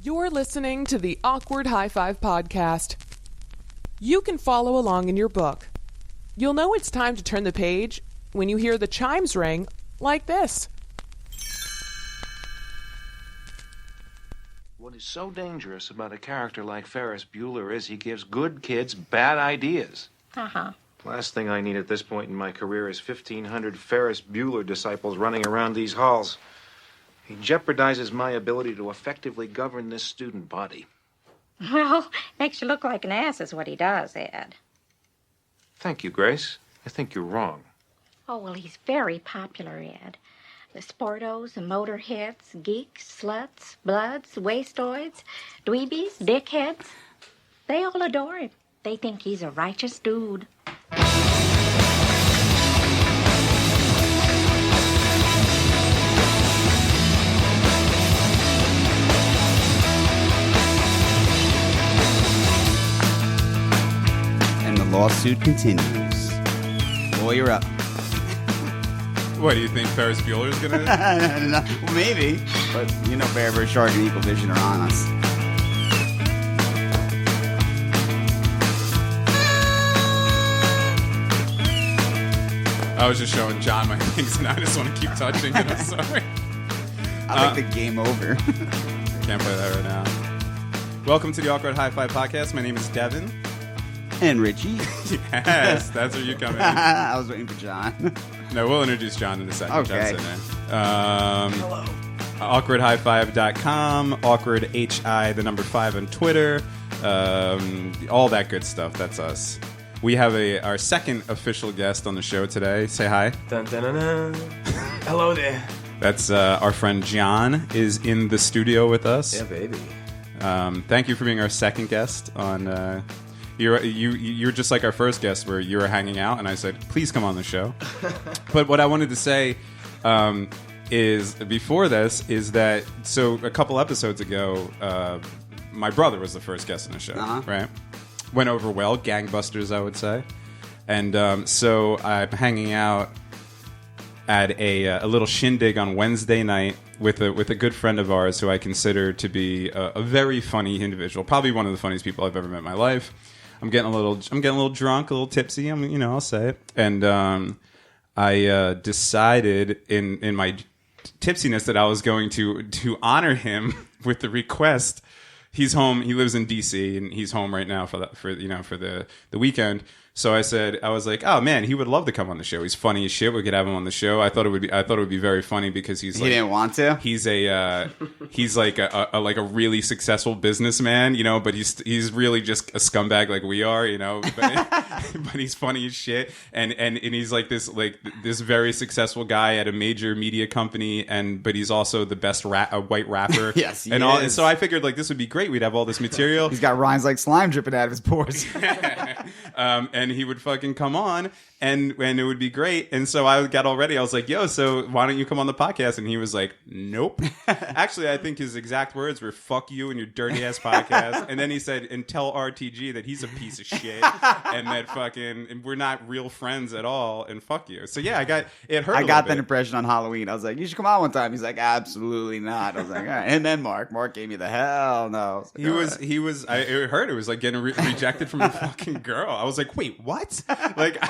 You're listening to the Awkward High-Five podcast. You can follow along in your book. You'll know it's time to turn the page when you hear the chimes ring like this. What is so dangerous about a character like Ferris Bueller is he gives good kids bad ideas. Uh-huh. Last thing I need at this point in my career is 1,500 Ferris Bueller disciples running around these halls. He jeopardizes my ability to effectively govern this student body. Well, makes you look like an ass is what he does, Ed. Thank you, Grace. I think you're wrong. Oh, well, he's very popular, Ed. The sportos, the motorheads, geeks, sluts, bloods, wastoids, dweebies, dickheads. They all adore him. They think he's a righteous dude. And the lawsuit continues. Lawyer up. What, do you think Ferris Bueller is going to... Well, maybe. But, you know, Bear Shark and Equal Vision are on us. I was just showing John my things, and I just want to keep touching it. I'm sorry. I like the game over. Can't play that right now. Welcome to the Awkward High-Five podcast. My name is Devin. And Ritchie. Yes, that's where you come in. I was waiting for John. No, we'll introduce John in a second. Okay. John's in there. Hello. AwkwardHigh5.com, Awkward HI, the number 5 on Twitter. All that good stuff. That's us. We have our second official guest on the show today. Say hi. Dun, dun, dun, dun. Hello there. That's our friend John is in the studio with us. Yeah, baby. Thank you for being our second guest on... You're just like our first guest where you were hanging out and I said, please come on the show. But what I wanted to say is before this is that, so a couple episodes ago, my brother was the first guest on the show, right? Went over well, gangbusters, I would say. And so I'm hanging out at a little shindig on Wednesday night with a good friend of ours who I consider to be a very funny individual, probably one of the funniest people I've ever met in my life. I'm getting a little drunk, a little tipsy. I'll say it. And I decided in my tipsiness that I was going to honor him with the request. He's home. He lives in DC, and he's home right now for the weekend. So I was like, oh man, he would love to come on the show. He's funny as shit. We could have him on the show. I thought it would be very funny because he didn't want to. He's like a really successful businessman, but he's really just a scumbag like we are, but he's funny as shit. And he's like this very successful guy at a major media company, but he's also the best white rapper. Yes, he is. And so I figured like this would be great. We'd have all this material. He's got rhymes like slime dripping out of his pores. And he would fucking come on and it would be great. And so I got all ready. I was like, yo, so why don't you come on the podcast? And he was like, nope. Actually, I think his exact words were, fuck you and your dirty ass podcast. And then he said, and tell RTG that he's a piece of shit and that fucking we're not real friends at all and fuck you. So yeah, I got that impression on Halloween. I was like, you should come on one time. He's like, absolutely not. I was like, all right. And then Mark gave me the hell no. Like, he was I heard it was like getting rejected from a fucking girl. I was like, wait, what? Like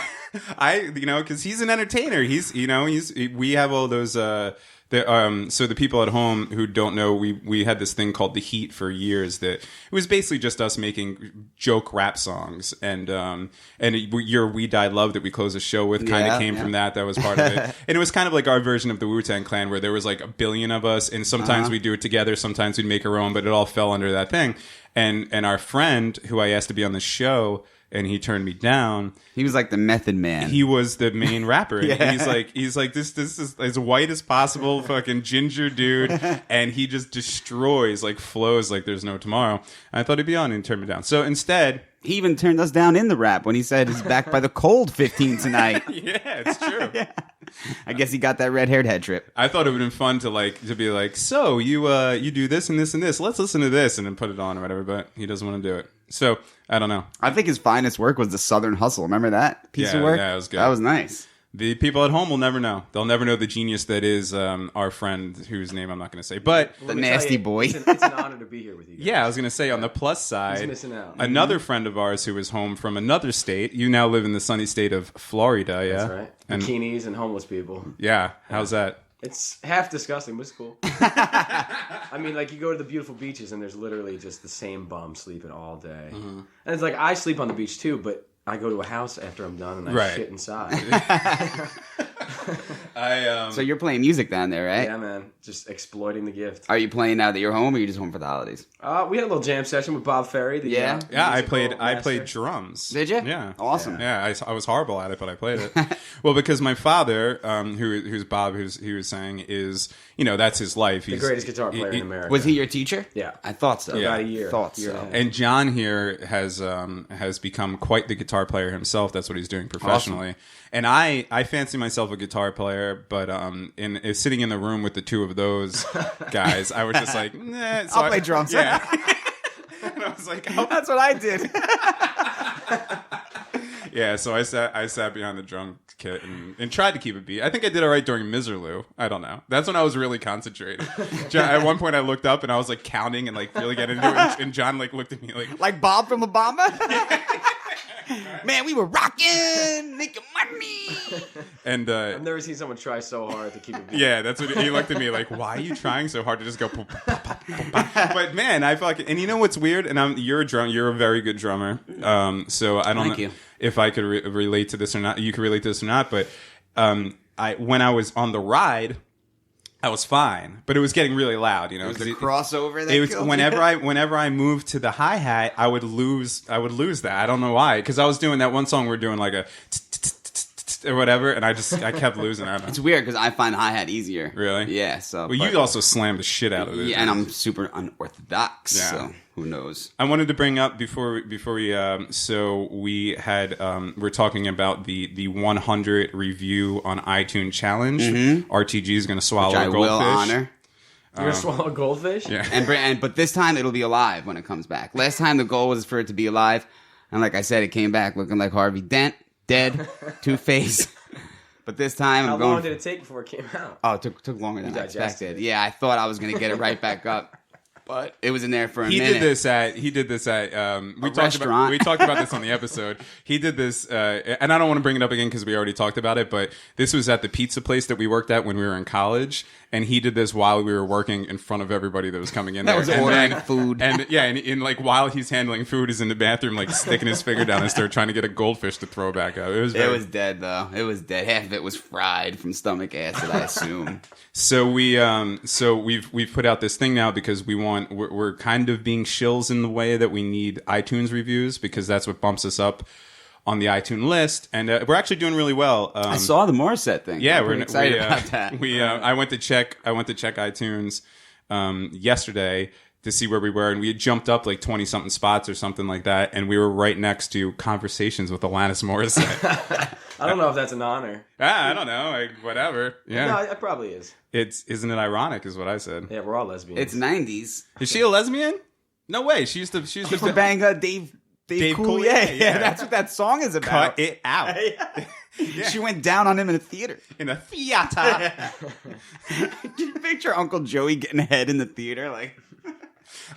because he's an entertainer. We have all those so the people at home who don't know, we had this thing called The Heat for years that it was basically just us making joke rap songs, and your We Die Love that we closed the show with kind of came from that was part of it. And it was kind of like our version of the Wu-Tang Clan where there was like a billion of us, and sometimes we'd do it together, sometimes we'd make our own, but it all fell under that thing. And our friend who I asked to be on the show, and he turned me down. He was like the Method Man. He was the main rapper. And Yeah. He's like this is as white as possible, fucking ginger dude, and he just destroys, like flows like there's no tomorrow. And I thought he'd be on and he turned me down. So instead, he even turned us down in the rap when he said he's backed by the cold 15 tonight. Yeah, it's true. Yeah. I guess he got that red-haired head trip. I thought it would have been fun to be like, so you do this and this and this. Let's listen to this and then put it on or whatever. But he doesn't want to do it. So I don't know. I think his finest work was the Southern Hustle. Remember that piece of work? Yeah, it was good. That was nice. The people at home will never know. They'll never know the genius that is our friend, whose name I'm not going to say. But The nasty boy. It's an honor to be here with you guys. yeah, I was going to say, on the plus side, missing out. another friend of ours who is home from another state. You now live in the sunny state of Florida, yeah? That's right. And Bikinis and homeless people. yeah, how's that? It's half disgusting, but it's cool. I mean, like, you go to the beautiful beaches and there's literally just the same bum sleeping all day. And it's like, I sleep on the beach too, but I go to a house after I'm done and I shit inside. So you're playing music down there, right? Yeah, man. Just exploiting the gift. Are you playing now that you're home, or are you just home for the holidays? We had a little jam session with Bob Ferry. Yeah? Yeah, I musical played master. drums. Did you? Yeah. Awesome. Yeah, I was horrible at it, but I played it. Well, because my father, who's Bob, he was saying, is, that's his life. The greatest guitar player in America. Was he your teacher? Yeah. I thought so. Yeah. About a year. Thought Year so. and a half. And John here has become quite the guitar player himself. That's what he's doing professionally. Awesome. And I fancy myself a guitar player, but sitting in the room with the two of those guys, I was just like, nah. So I'll play drums. Yeah. And I was like, That's what I did. yeah. So I sat behind the drum kit and tried to keep a beat. I think I did all right during Miserlou. I don't know. That's when I was really concentrated. At one point, I looked up and I was like counting and like really getting into it. And John like looked at me like Bob from La Bamba? Man, we were rocking, making money. and I've never seen someone try so hard to keep it beat. yeah, that's what he looked at me like. Why are you trying so hard to just go? Pop, pop, pop, pop, pop? But man, I fucking and you know what's weird? And you're a very good drummer. So I don't Thank know you. if I could relate to this or not. You could relate to this or not. But when I was on the ride, I was fine, but it was getting really loud. It was 'cause the crossover that it was killed whenever I moved to the hi hat, I would lose that. I don't know why, because I was doing that one song we're doing like a or whatever, and I kept losing. I don't It's know. weird because I find hi-hat easier. Really? Yeah. So. Well, you also slammed the shit out of it. Yeah, and I'm super unorthodox. Yeah. So who knows? I wanted to bring up before we so we had we're talking about the 100 review on iTunes challenge. RTG is going to swallow Which I a goldfish. will honor. You're gonna swallow a goldfish? Yeah. But this time it'll be alive when it comes back. Last time the goal was for it to be alive, and like I said, it came back looking like Harvey Dent, dead, Two-Face. But this time How I'm going. long did it take before it came out? Oh, it took longer than I digested expected. it. Yeah, I thought I was gonna get it right back up, but it was in there for a He minute. did this at we talked restaurant. about this on the episode. He did this and I don't want to bring it up again because we already talked about it, but this was at the pizza place that we worked at when we were in college, and he did this while we were working in front of everybody that was coming in That there. was And ordering then- food. And yeah, and like while he's handling food, he's in the bathroom like sticking his finger down his throat trying to get a goldfish to throw back up. It was dead though. It was dead. Half of it was fried from stomach acid, I assume. So we've put out this thing now because we're kind of being shills in the way that we need iTunes reviews, because that's what bumps us up on the iTunes list, and we're actually doing really well. I saw the Morissette thing. Yeah, I'm we're pretty excited about that. I went to check iTunes yesterday to see where we were, and we had jumped up like 20 something spots or something like that, and we were right next to Conversations with Alanis Morissette. I don't know if that's an honor. I don't know, like, whatever. Yeah, No, it probably is. isn't it ironic? Is what I said. Yeah, we're all lesbians. It's 90s. Is she a lesbian? No way. She used to bang Dave Coulier. Yeah, that's what that song is about. cut it out She went down on him in a theater. in a theater. Can you picture Uncle Joey getting head in the theater? Like,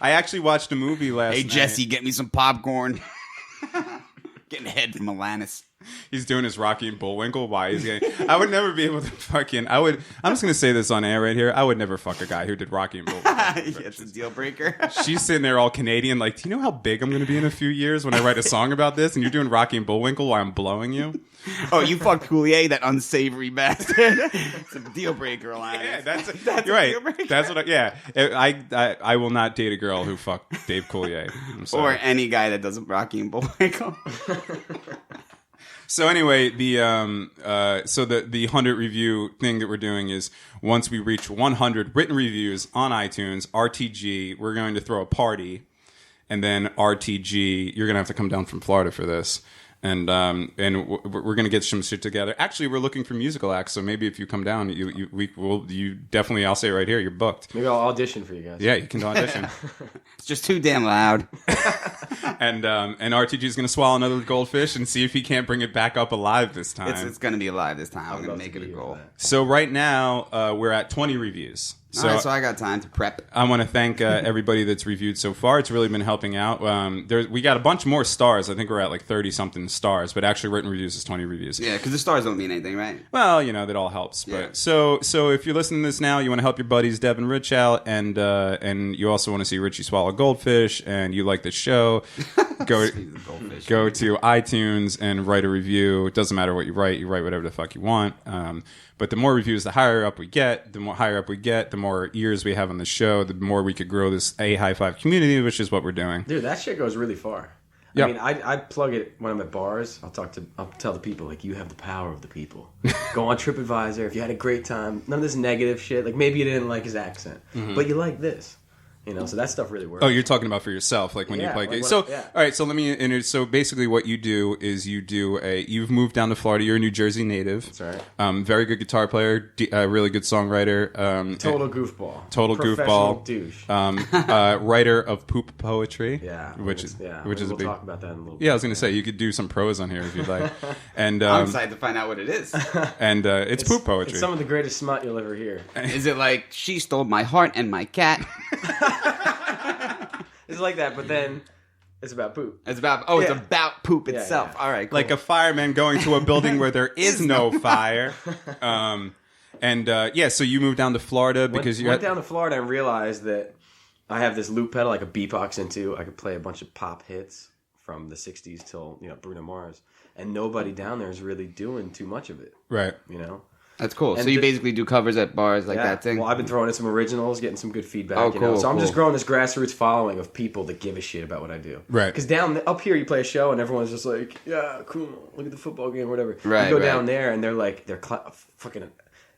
I actually watched a movie last hey, night. Jesse, get me some popcorn. Getting head from Alanis. He's doing his Rocky and Bullwinkle. Why he's getting? I would never be able to fucking. I'm just gonna say this on air right here. I would never fuck a guy who did Rocky and Bullwinkle. It's a deal breaker. She's sitting there all Canadian, like, do you know how big I'm gonna be in a few years when I write a song about this? And you're doing Rocky and Bullwinkle while I'm blowing you. Oh, you fucked Coulier, that unsavory bastard. It's a deal breaker, Alanis. Yeah, that's a you're right. deal breaker. That's what. I will not date a girl who fucked Dave Coulier. I'm Or sorry. any guy that doesn't Rocky and Bullwinkle. So anyway, the 100 review thing that we're doing is once we reach 100 written reviews on iTunes, RTG, we're going to throw a party, and then RTG, you're gonna have to come down from Florida for this. we're gonna get some shit together. Actually, we're looking for musical acts, so maybe if you come down, you definitely. I'll say it right here, you're booked. Maybe I'll audition for you guys. Yeah, you can audition. It's just too damn loud. And RTG is gonna swallow another goldfish and see if he can't bring it back up alive this time. It's gonna be alive this time. I'm I'd gonna love make to it a be here goal. for that. So right now we're at 20 reviews. All right, so I got time to prep. I want to thank everybody that's reviewed so far. It's really been helping out. We got a bunch more stars. I think we're at like 30-something stars, but actually written reviews is 20 reviews. Yeah, because the stars don't mean anything, right? Well, that all helps. Yeah. But so if you're listening to this now, you want to help your buddies Devin and Rich out, and you also want to see Richie swallow goldfish, and you like the show, go to iTunes and write a review. It doesn't matter what you write whatever the fuck you want. But the more reviews, the higher up we get. The more ears we have on the show, the more we could grow this AHI5 community, which is what we're doing. Dude, that shit goes really far. Yep. I mean, I plug it when I'm at bars. I'll tell the people, like, you have the power of the people. Go on TripAdvisor. If you had a great time, none of this negative shit. Like, maybe you didn't like his accent, but you like this. So that stuff really works. Oh, you're talking about for yourself, like when you play games. So, yeah. all right. So let me. So basically, what you do is you've moved down to Florida. You're a New Jersey native. That's right. Very good guitar player. Really good songwriter. Total goofball. Professional douche. Writer of poop poetry. Yeah. Which is we'll a big. talk about that in a little bit. Yeah, I was going to say you could do some prose on here if you'd like. And I'm excited to find out what it is. And it's poop poetry. It's some of the greatest smut you'll ever hear. Is it like, she stole my heart and my cat? It's like that, but then it's about poop. It's about poop itself. Yeah. All right, cool. Like a fireman going to a building where there is no fire. So you moved down to Florida because went down to Florida and realized that I have this loop pedal I could beatbox into. I could play a bunch of pop hits from the 60s till Bruno Mars, and nobody down there is really doing too much of it. Right. That's cool. And so you basically do covers at bars like that thing? Well, I've been throwing in some originals, getting some good feedback. Oh, cool, So I'm just cool. growing this grassroots following of people that give a shit about what I do. Right. Because up here, you play a show and everyone's just like, yeah, cool, look at the football game or whatever. Right, You go right. down there and they're like, fucking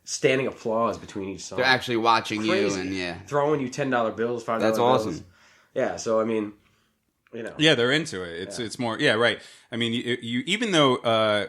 standing applause between each song. They're actually watching Crazy. you and throwing you $10 bills, $5 That's bills. awesome. Yeah, so I mean, Yeah, they're into it. It's more. Yeah, right. I mean, you even though.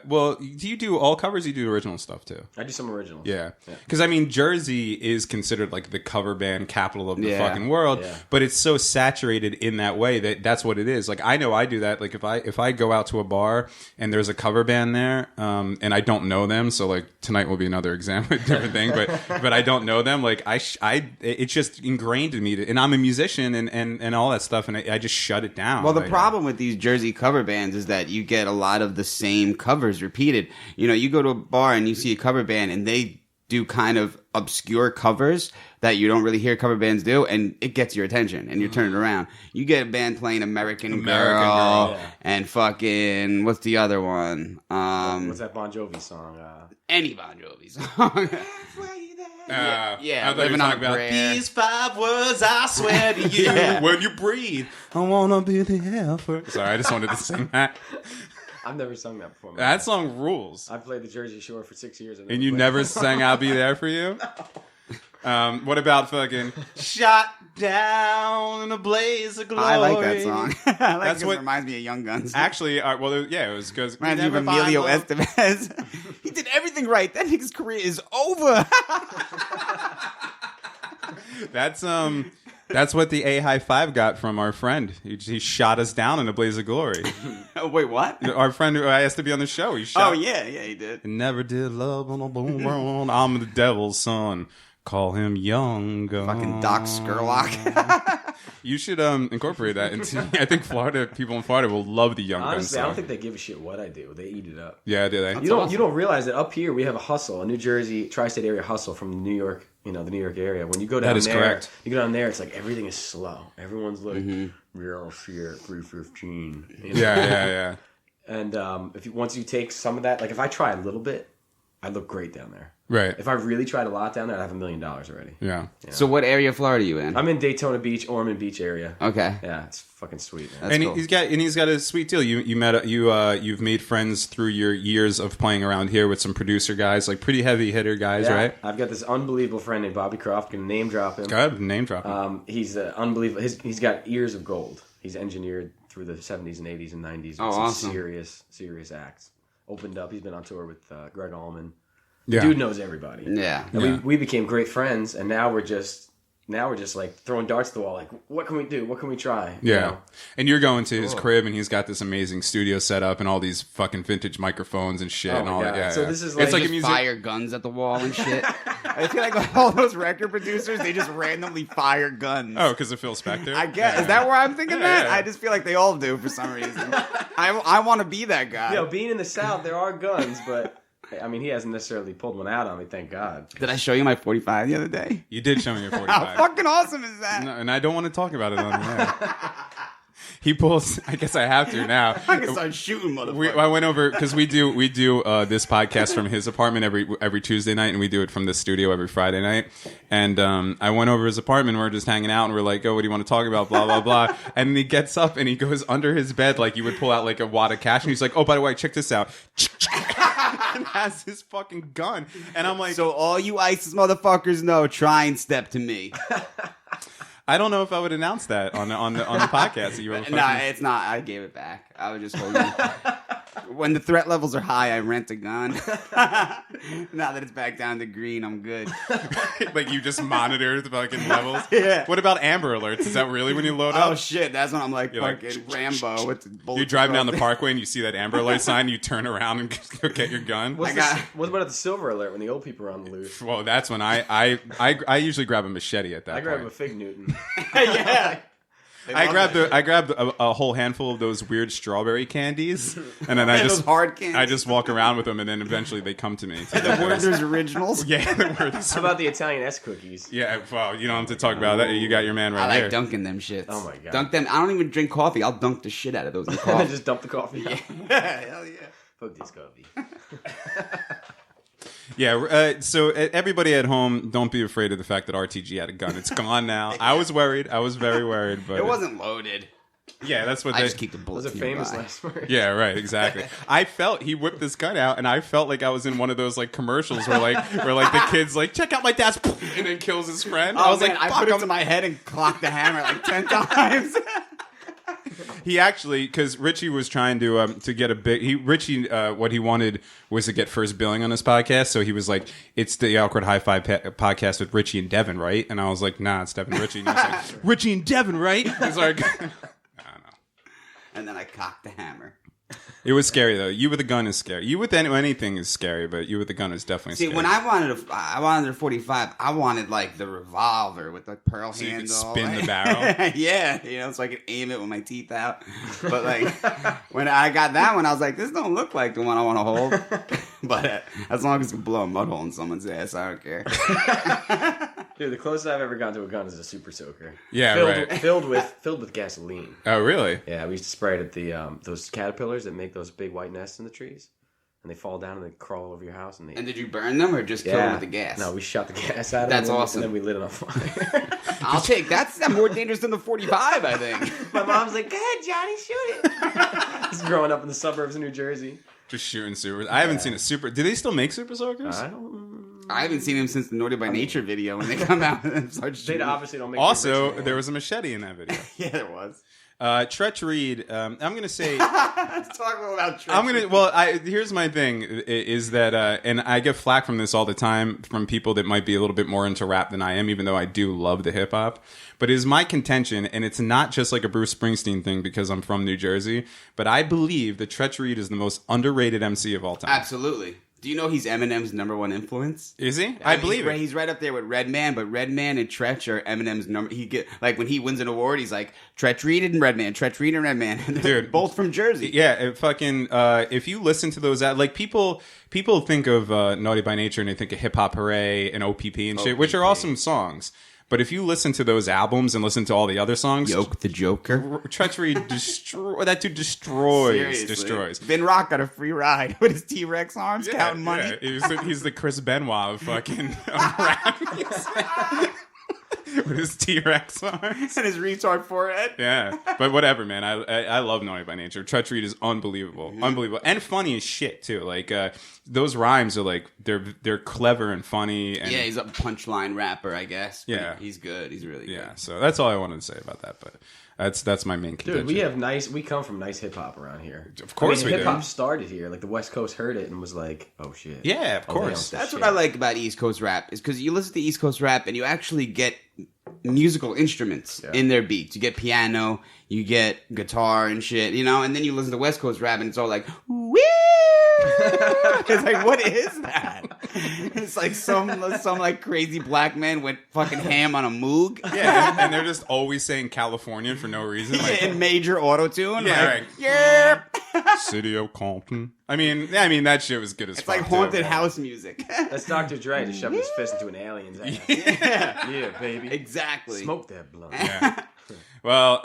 Do you do all covers? Or you do original stuff too. I do some originals. Yeah, because I mean, Jersey is considered like the cover band capital of the fucking world, Yeah. but it's so saturated in that way that's what it is. Like I know I do that. Like if I go out to a bar and there's a cover band there, and I don't know them, so like tonight will be another example, different thing, but I don't know them. Like it's just ingrained in me, and I'm a musician and all that stuff, and I just shut it down. Well, the Like, problem with these Jersey cover bands is that you get a lot of the same covers repeated. You go to a bar and you see a cover band and they do kind of obscure covers that you don't really hear cover bands do, and it gets your attention and you turn it around. You get a band playing American Girl and fucking, what's the other one? What's that Bon Jovi song? Any Bon Jovi song. I thought you were Living on talking a about Prayer. these 5 words I swear to you when you breathe. I wanna be the effort. Sorry, I just wanted to sing that. I've never sung that before. That song rules. I've played the Jersey Shore for 6 years. And you never sang "I'll Be There for You." What about fucking "Shot Down in a Blaze of Glory"? I like that song. I like That's it 'cause what- it reminds me of Young Guns. Actually, it was because Reminds me of Emilio Estevez. He did everything right. That nigga's career is over. That's what the AHI5 got from our friend. He shot us down in a blaze of glory. Oh, wait, what? Our friend who I asked to be on the show, he shot. Oh, yeah, he did. Never did love on a boom boom. I'm the devil's son. Call him Young Gun. Fucking Doc Skurlock. You should incorporate that into. I think people in Florida will love the Young Gun Honestly, song. I don't think they give a shit what I do. They eat it up. Yeah, do they? You don't realize that up here we have a hustle, a New Jersey tri-state area hustle from New York, the New York area. When you go down That is there, correct. you go down there, it's like everything is slow. Everyone's like, real shit, 315. Yeah. And once you take some of that, like if I try a little bit, I look great down there. Right. If I really tried a lot down there, I'd have $1 million already. Yeah. So what area of Florida are you in? I'm in Daytona Beach, Ormond Beach area. Okay. Yeah, it's fucking sweet, man. That's And cool. he's got a sweet deal. You've made friends through your years of playing around here with some producer guys, like pretty heavy hitter guys, Yeah, right? I've got this unbelievable friend named Bobby Croft. Gonna name drop him. Go ahead, name drop him. He's unbelievable. He's got ears of gold. He's engineered through the 70s and 80s and 90s with some awesome. serious acts. Opened up. He's been on tour with Greg Allman. Yeah. Dude knows everybody. Yeah. And we became great friends, and now we're just like throwing darts at the wall. Like, what can we do? What can we try? Yeah. You know? And you're going to his crib, and he's got this amazing studio set up and all these fucking vintage microphones and shit and my all God. that. Yeah, So yeah. this is it's like a just music. Fire guns at the wall and shit. I feel like all those record producers, they just randomly fire guns. Oh, because of Phil Spector? I guess. Yeah. Is that where I'm thinking that? Yeah. I just feel like they all do for some reason. I want to be that guy. You know, being in the South, there are guns, but I mean, he hasn't necessarily pulled one out on me. Thank God. Did I show you my 45 the other day? You did show me your How 45. fucking awesome is that? No, and I don't want to talk about it on the air. He pulls. I guess I have to now. I can start shooting, motherfucker. I went over because we do this podcast from his apartment every Tuesday night, and we do it from the studio every Friday night. And I went over his apartment. And we're just hanging out, and we're like, "Oh, what do you want to talk about?" Blah blah blah. And he gets up and he goes under his bed like you would pull out like a wad of cash, and he's like, "Oh, by the way, check this out." And has his fucking gun, and I'm like, So all you ISIS motherfuckers know, try and step to me. I don't know if I would announce that on the podcast. That you were Nah, it's not. I gave it back. I was just holding it. When the threat levels are high, I rent a gun. Now that it's back down to green, I'm good. like you just monitor the fucking levels. Yeah. What about Amber Alerts? Is that really when you load Oh up? shit, that's when I'm like You're like, fucking Rambo with the bullet. You're driving down the parkway and you see that Amber Alert sign. You turn around and go get your gun. What about the Silver Alert when the old people are on the loose? Well, that's when I usually grab a machete at that I grab point. a Fig Newton. Yeah. I grabbed a whole handful of those weird strawberry candies, and then those hard candies. I just walk around with them, and then eventually they come to me. The Werther's Originals. Yeah, the Werther's. How about the Italian S cookies? Yeah, well, you don't have to talk about that. You got your man right I like there. dunking them shits. Oh my God. Dunk them. I don't even drink coffee. I'll dunk the shit out of those in coffee. Just dump the coffee. Yeah. Hell yeah. Fuck this coffee. Yeah, so everybody at home, don't be afraid of the fact that RTG had a gun. It's gone now. I was worried. I was very worried, but It wasn't loaded. Yeah, that's what I they just keep the bullets. Those are famous last words. Yeah, right, exactly. I felt he whipped this gun out, and I felt like I was in one of those like commercials where the kid's like, check out my dad's, and then kills his friend. Oh, I was man, like, I fuck put it him. to my head and clocked the hammer like 10 times. He actually, because Ritchie was trying to get a big. Ritchie, what he wanted was to get first billing on his podcast. So he was like, "It's the Awkward Hi-5 podcast with Ritchie and Devin, right?" And I was like, "Nah, it's Devin and Ritchie." And he was like, "Ritchie and Devin, right?" He's like, I don't know. And then I cocked the hammer. It was scary though. You with a gun is scary. You with anything is scary, but you with a gun is definitely See, scary. when I wanted a 45, I wanted like the revolver with the pearl So you handle. could spin the barrel? Yeah, so I could aim it with my teeth out. But like, when I got that one, I was like, this don't look like the one I want to hold. But as long as it can blow a mud hole in someone's ass, I don't care. Dude, the closest I've ever gotten to a gun is a Super Soaker. Yeah, right. Filled with gasoline. Oh, really? Yeah, we used to spray it at the those caterpillars that make those big white nests in the trees, and they fall down and they crawl over your house. And did you burn them or just kill them with the gas? No, we shot the gas out of That's them. awesome. And then we lit it on fire. I'll take that's more dangerous than the 45, I think. My mom's like, "Go ahead, Johnny, shoot it." This is growing up in the suburbs of New Jersey. Just shooting supers. I haven't seen a super. Do they still make Super Soakers? I haven't seen him since the Naughty by Nature video when they come out and start They shooting. obviously don't make. Also, the there was a machete in that video. Yeah, there was. Treach Reed. I'm gonna say. Let's talk a little about Treach. Well, here's my thing is that, and I get flack from this all the time from people that might be a little bit more into rap than I am, even though I do love the hip hop. But it is my contention, and it's not just like a Bruce Springsteen thing because I'm from New Jersey, but I believe that Treach Reed is the most underrated MC of all time. Absolutely. Do you know he's Eminem's #1 influence? Is he? I believe it. He's right up there with Redman, but Redman and Treach are Eminem's number. He get like when he wins an award, he's like Treach Reed and Redman, Treach Reed and Redman. Dude, both from Jersey. Yeah, if you listen to those, like people think of Naughty by Nature and they think of Hip Hop Hooray and OPP and shit, which are awesome songs. But if you listen to those albums and listen to all the other songs, Yoke the Joker. Treach Reed that dude destroys. Seriously. Destroys. Ben Rock got a free ride with his T-Rex arms counting money. Yeah. He's the Chris Benoit of fucking rap music. with his T-Rex arms and his retard forehead. Yeah, but whatever, man. I love Naughty by Nature. Treach is unbelievable, unbelievable, and funny as shit too. Like those rhymes are like they're clever and funny. And, yeah, he's a punchline rapper, I guess. Yeah, he's good. He's really good. Yeah, so that's all I wanted to say about that. But that's my main contention. Dude, we come from nice hip hop around here. Of course, we do. Hip hop started here. Like the West Coast heard it and was like, "Oh shit." Yeah, of course. That's what I like about East Coast rap is because you listen to East Coast rap and you actually get musical instruments in their beats. You get piano, you get guitar and shit, you know, and then you listen to West Coast rap and it's all like, woo! It's like, what is that? It's like some like crazy black man went fucking ham on a Moog. Yeah, and they're just always saying California for no reason. Like, in major auto-tune. Yeah, like, right. Yeah. City of Compton. I mean, that shit was good as It's fuck. like haunted too, house music. That's Dr. Dre just shoving his fist into an alien's ass. Yeah, baby. Exactly. Smoke that blunt. Yeah. Well,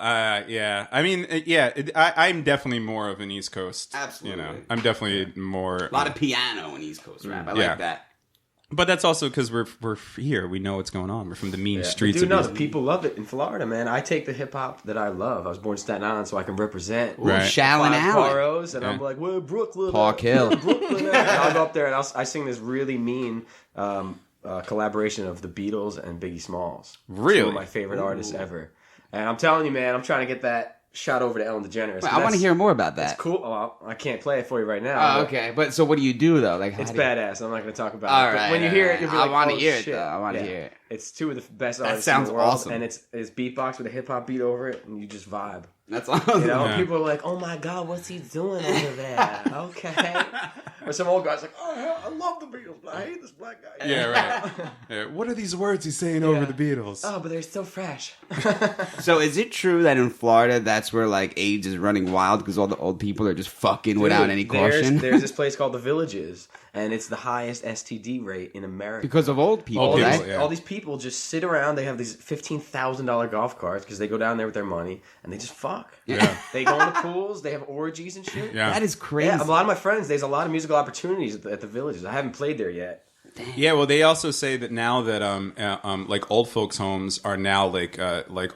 yeah. I mean, yeah. I'm definitely more of an East Coast. Absolutely. You know, I'm definitely more. A lot of piano in East Coast rap. I Yeah. like that. But that's also because we're here. We know what's going on. We're from the mean streets. Dude, no, of the people love it in Florida, man. I take the hip hop that I love. I was born in Staten Island, so I can represent. Right. Shallon Five Allen. boroughs, and I'm like, well, Brooklyn. Park Hill. Brooklyn. And I'll go up there and I sing this really mean collaboration of the Beatles and Biggie Smalls. Really? Two of my favorite artists ever. And I'm telling you, man, I'm trying to get that shot over to Ellen DeGeneres. Wait, I want to hear more about that. It's cool. Well, I can't play it for you right now. Oh, okay. But so what do you do, though? Like, It's badass. I'm not going to talk about All it. But right, when you hear it, you'll be like, I want to oh, hear it, shit. though. I want to Yeah. hear it. It's two of the best That artists sounds in the world. awesome. And it's beatbox with a hip-hop beat over it, and you just vibe. That's awesome. You know, Yeah. people are like, "Oh my God, what's he doing over there?" Okay, or some old guy's like, "Oh, I love the Beatles, but I hate this black guy." Yeah, right. Yeah. What are these words he's saying over the Beatles? Oh, but they're still fresh. So is it true that in Florida, that's where, like, AIDS is running wild because all the old people are just fucking without any caution? There's this place called the Villages, and it's the highest STD rate in America. Because of old people, Old right? people, yeah. All these people just sit around. They have these $15,000 golf carts because they go down there with their money and they just fuck. Yeah. They go in the pools. They have orgies and shit. Yeah. That is crazy. Yeah, a lot of my friends. There's a lot of musical opportunities at the Villages. I haven't played there yet. Yeah, well, they also say that now that like old folks' homes are now like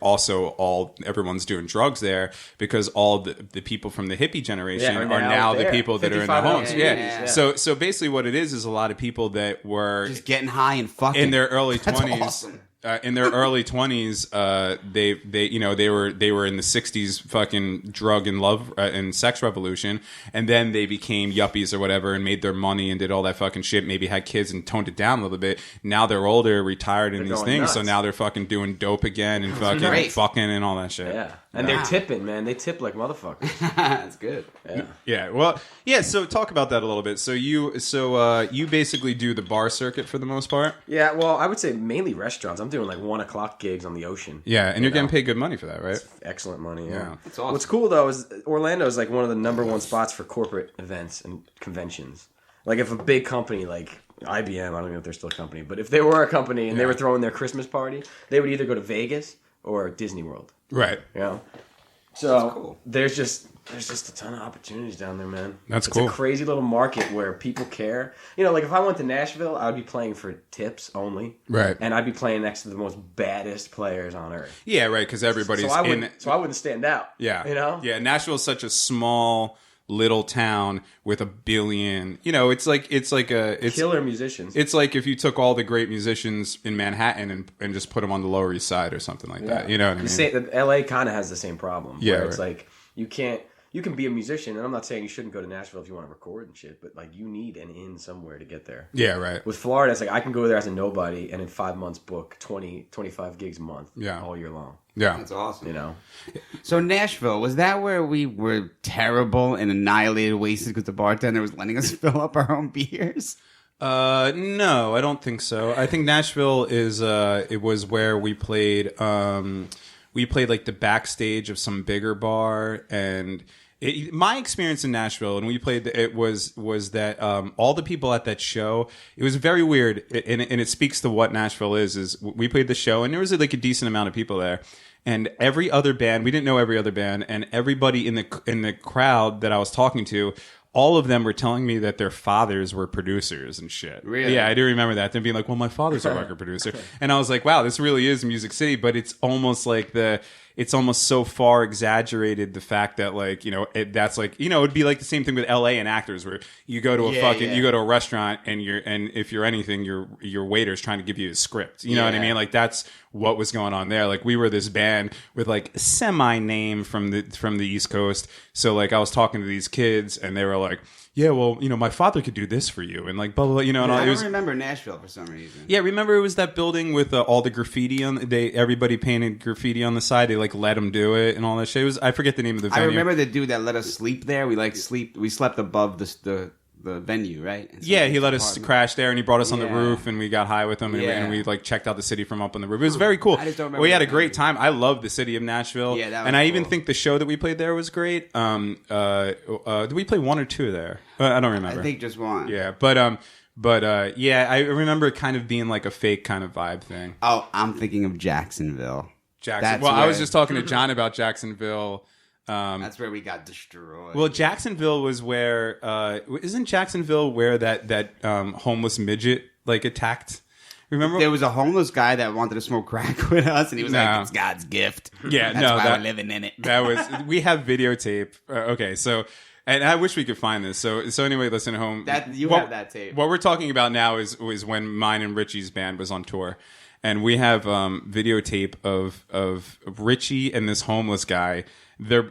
also everyone's doing drugs there because all the people from the hippie generation Yeah, are are now now the there. people that are in the 55 homes. years. Yeah. Yeah. So basically, what it is a lot of people that were Just getting high and fucking. in their early That's 20s. awesome. In their early 20s, they were in the 60s fucking drug and love and sex revolution, and then they became yuppies or whatever and made their money and did all that fucking shit. Maybe had kids and toned it down a little bit. Now they're older, retired, and these going things. nuts. So now they're fucking doing dope again and great. fucking and all that shit. Yeah, and they're tipping, man. They tip like motherfuckers. That's good. Yeah. Yeah, well, yeah. So talk about that a little bit. So you basically do the bar circuit for the most part. Yeah, well, I would say mainly restaurants. I'm doing like 1 o'clock gigs on the ocean. Yeah, and you're getting paid good money for that, right? Excellent money, yeah. Yeah. That's awesome. What's cool, though, is Orlando is like one of the #1 spots for corporate events and conventions. Like if a big company like IBM, I don't even know if they're still a company, but if they were a company and they were throwing their Christmas party, they would either go to Vegas or Disney World. Right. You know? So cool. there's just a ton of opportunities down there, man. That's it's cool. a crazy little market where people care. You know, like if I went to Nashville, I would be playing for tips only. Right. And I'd be playing next to the most baddest players on earth. Yeah, right. Because everybody's So I in. wouldn't stand out. Yeah. You know? Yeah, Nashville's such a small little town with a billion. You know, it's Killer musicians. It's like if you took all the great musicians in Manhattan and just put them on the Lower East Side or something like that. You know what I mean? LA kind of has the same problem. Yeah, where it's right. like you can be a musician, and I'm not saying you shouldn't go to Nashville if you want to record and shit, but like you need an in somewhere to get there. Yeah, right. With Florida, it's like I can go there as a nobody and in 5 months book 20, 25 gigs a month all year long. Yeah. That's awesome. You know? So Nashville, was that where we were terrible and annihilated, wasted because the bartender was letting us fill up our own beers? No, I don't think so. I think Nashville is it was where we played like the backstage of some bigger bar, and my experience in Nashville, and we played it was that all the people at that show, it was very weird, and it speaks to what Nashville is we played the show and there was like a decent amount of people there. And every other band, we didn't know every other band, and everybody in the crowd that I was talking to all of them were telling me that their fathers were producers and shit. Really? Yeah, I do remember that. Them being like, well, my father's a record producer. And I was like, wow, this really is Music City, but it's almost like it's almost so far exaggerated the fact that like, you know, that's like, you know, it'd be like the same thing with LA and actors where you go to you go to a restaurant and if you're anything, your waiter's trying to give you a script. You know what I mean? Like that's what was going on there. Like we were this band with like semi name from the East Coast. So like I was talking to these kids and they were like, yeah, well, you know, my father could do this for you, and like blah blah, you know. And I don't remember Nashville for some reason. Yeah, remember it was that building with all the graffiti on. Everybody painted graffiti on the side. They like let them do it and all that shit. I forget the name of the venue. I remember the dude that let us sleep there. We slept above the venue, right? Yeah, he let us crash there, and he brought us on the roof, and we got high with him, and we like checked out the city from up on the roof. It was very cool. I just don't remember. We had a great time. I loved the city of Nashville. Yeah, that was and I cool. even think the show that we played there was great. Did we play one or two there? I don't remember. I think just one. Yeah, but yeah, I remember it kind of being like a fake kind of vibe thing. Oh, I'm thinking of Jacksonville. Well, I was just talking to John about Jacksonville. That's where we got destroyed. Well, Jacksonville was where isn't Jacksonville where that homeless midget like attacked? Remember there was a homeless guy that wanted to smoke crack with us, and he was like, "It's God's gift." Yeah, that's why we're living in it. That was we have videotape. Okay, so. And I wish we could find this. So anyway, listen at home. Have that tape. What we're talking about now is when mine and Richie's band was on tour, and we have videotape of Richie and this homeless guy.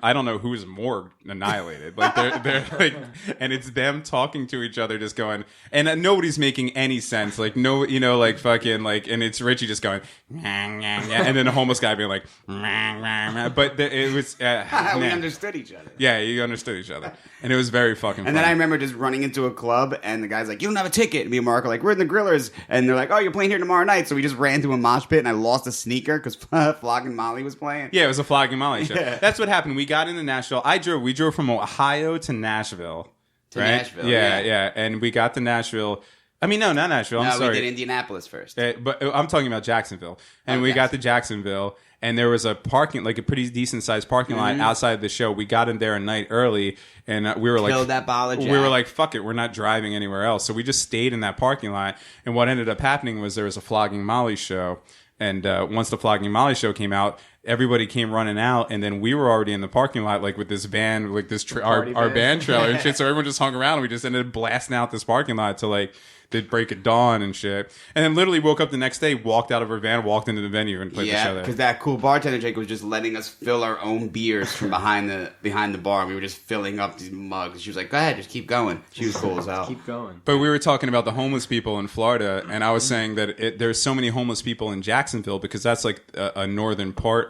I don't know who's more annihilated. Like they're like, and it's them talking to each other, just going, and nobody's making any sense. Like no, you know, like fucking like, and it's Richie just going, and then the homeless guy being like, but it was we understood each other. Yeah, you understood each other, and it was very fucking. And funny. then I remember just running into a club, and the guy's like, "You don't have a ticket." And me and Mark are like, "We're in the Grillers," and they're like, "Oh, you're playing here tomorrow night." So we just ran to a mosh pit, and I lost a sneaker because Flogging Molly was playing. Yeah, it was a Flogging Molly show. Yeah. That's what happened. We got into Nashville. We drove from Ohio to Nashville. Yeah. And we got to Nashville. I mean, no, not Nashville. I'm sorry. We did Indianapolis first. But I'm talking about Jacksonville. And we got to Jacksonville, and there was a parking, like a pretty decent sized parking lot outside of the show. We got in there a night early, and we were like, killed that bottle of Jack. We were like, fuck it, we're not driving anywhere else. So we just stayed in that parking lot. And what ended up happening was there was a Flogging Molly show. And once the Flogging Molly show came out, everybody came running out, and then we were already in the parking lot, like with this van, like this our band trailer and shit. So everyone just hung around, and we just ended up blasting out this parking lot to like the break of dawn and shit. And then literally woke up the next day, walked out of our van, walked into the venue, and played the show there. Yeah, because that cool bartender Jake was just letting us fill our own beers from behind the bar. We were just filling up these mugs. She was like, "Go ahead, just keep going." She was cool as hell. Keep going. But we were talking about the homeless people in Florida, and I was saying that there's so many homeless people in Jacksonville because that's like a northern part.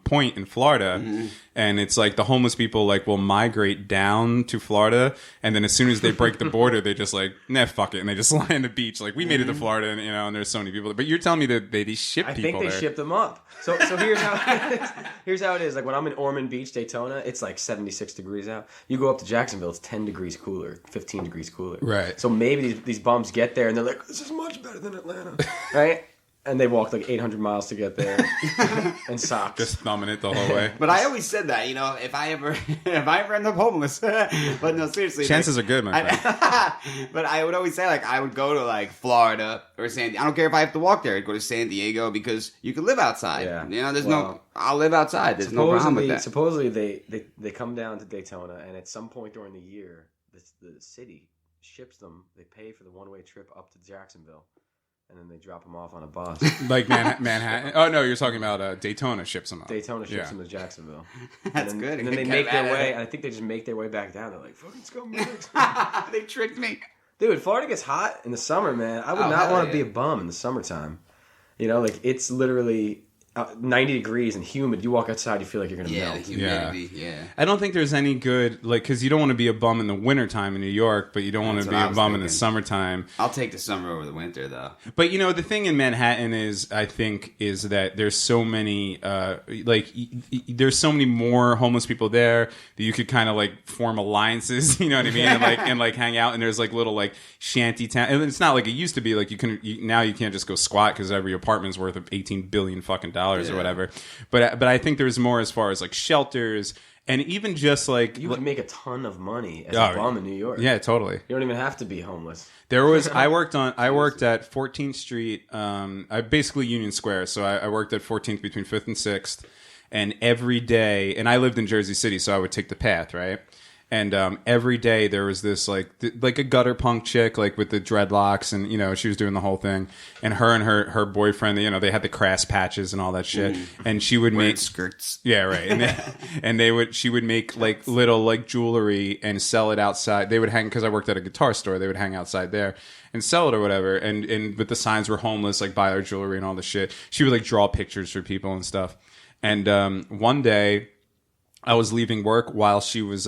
Point in Florida, and it's like the homeless people like will migrate down to Florida, and then as soon as they break the border, they just like, nah, fuck it, and they just lie on the beach. Like we made it to Florida, and you know, and there's so many people. But you're telling me that they ship people there. I think they shipped them up. So here's how it is. Like when I'm in Ormond Beach, Daytona, it's like 76 degrees out. You go up to Jacksonville, it's 10 degrees cooler, 15 degrees cooler. Right. So maybe these bums get there and they're like, "This is much better than Atlanta," right? And they walked like 800 miles to get there in socks. Just thumbing it the whole way. But I always said that, you know, if I ever end up homeless. But no, seriously. Chances are good, my friend. But I would always say, like, I would go to, like, Florida or San Diego. I don't care if I have to walk there. I'd go to San Diego because you can live outside. Yeah. You know, I'll live outside. There's no problem with that. Supposedly they come down to Daytona, and at some point during the year, the city ships them. They pay for the one-way trip up to Jacksonville. And then they drop them off on a bus. Like Manhattan? Oh, no, you're talking about Daytona ships them up. Daytona ships them to Jacksonville. That's good. And then they make their way, I think they just make their way back down. They're like, fucking scumbags. They tricked me. Dude, Florida gets hot in the summer, man. I would not want to be a bum in the summertime. You know, like it's literally 90 degrees and humid. You walk outside, you feel like you're going to melt. The humidity, yeah. I don't think there's any good, like, because you don't want to be a bum in the wintertime in New York, but you don't want to be a bum in the summertime. I'll take the summer over the winter, though. But, you know, the thing in Manhattan is, I think, is that there's so many, there's so many more homeless people there that you could kind of, like, form alliances, you know what I mean? and hang out, and there's, like, little, like, shanty town. And it's not like it used to be, like, now you can't just go squat because every apartment's worth of $18 billion fucking dollars. $1,000 or whatever. But I think there's more as far as like shelters. And even just like you can make a ton of money as a bum in New York. Yeah, totally. You don't even have to be homeless. I worked at 14th Street, basically Union Square. So I worked at 14th between 5th and 6th, and every day, and I lived in Jersey City, so I would take the path, right? And every day there was this like a gutter punk chick like with the dreadlocks, and you know she was doing the whole thing, and her boyfriend, you know, they had the crass patches and all that shit, and she would make skirts. Yeah, right. And she would make like little like jewelry and sell it outside. They would hang, because I worked at a guitar store. They would hang outside there and sell it or whatever. And but the signs were homeless, like buy our jewelry and all this shit. She would like draw pictures for people and stuff. And one day, I was leaving work while she was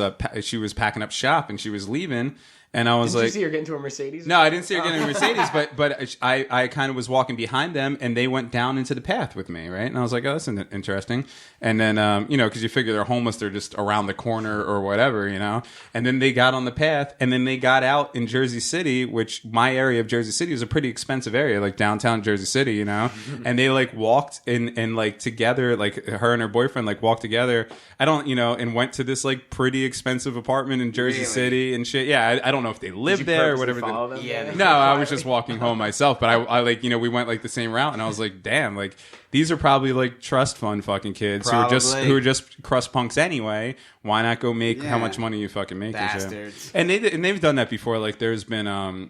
packing up shop, and she was leaving, and I was Did you see her get into a Mercedes? No, I didn't see her get into a Mercedes, but I kind of was walking behind them, and they went down into the path with me, right? And I was like, oh, that's interesting. And then, you know, because you figure they're homeless, they're just around the corner or whatever, you know? And then they got on the path, and then they got out in Jersey City, which my area of Jersey City is a pretty expensive area, like downtown Jersey City, you know? And they like walked and like together, like her and her boyfriend like walked together, and went to this like pretty expensive apartment in Jersey City and shit. Yeah, I don't know if they lived there or whatever. No, I was just walking home myself, but I like, you know, we went like the same route, and I was like, damn, like these are probably like trust fund fucking kids who are just crust punks anyway. Why not go make how much money you fucking make? Bastards. And they've done that before. Like there's been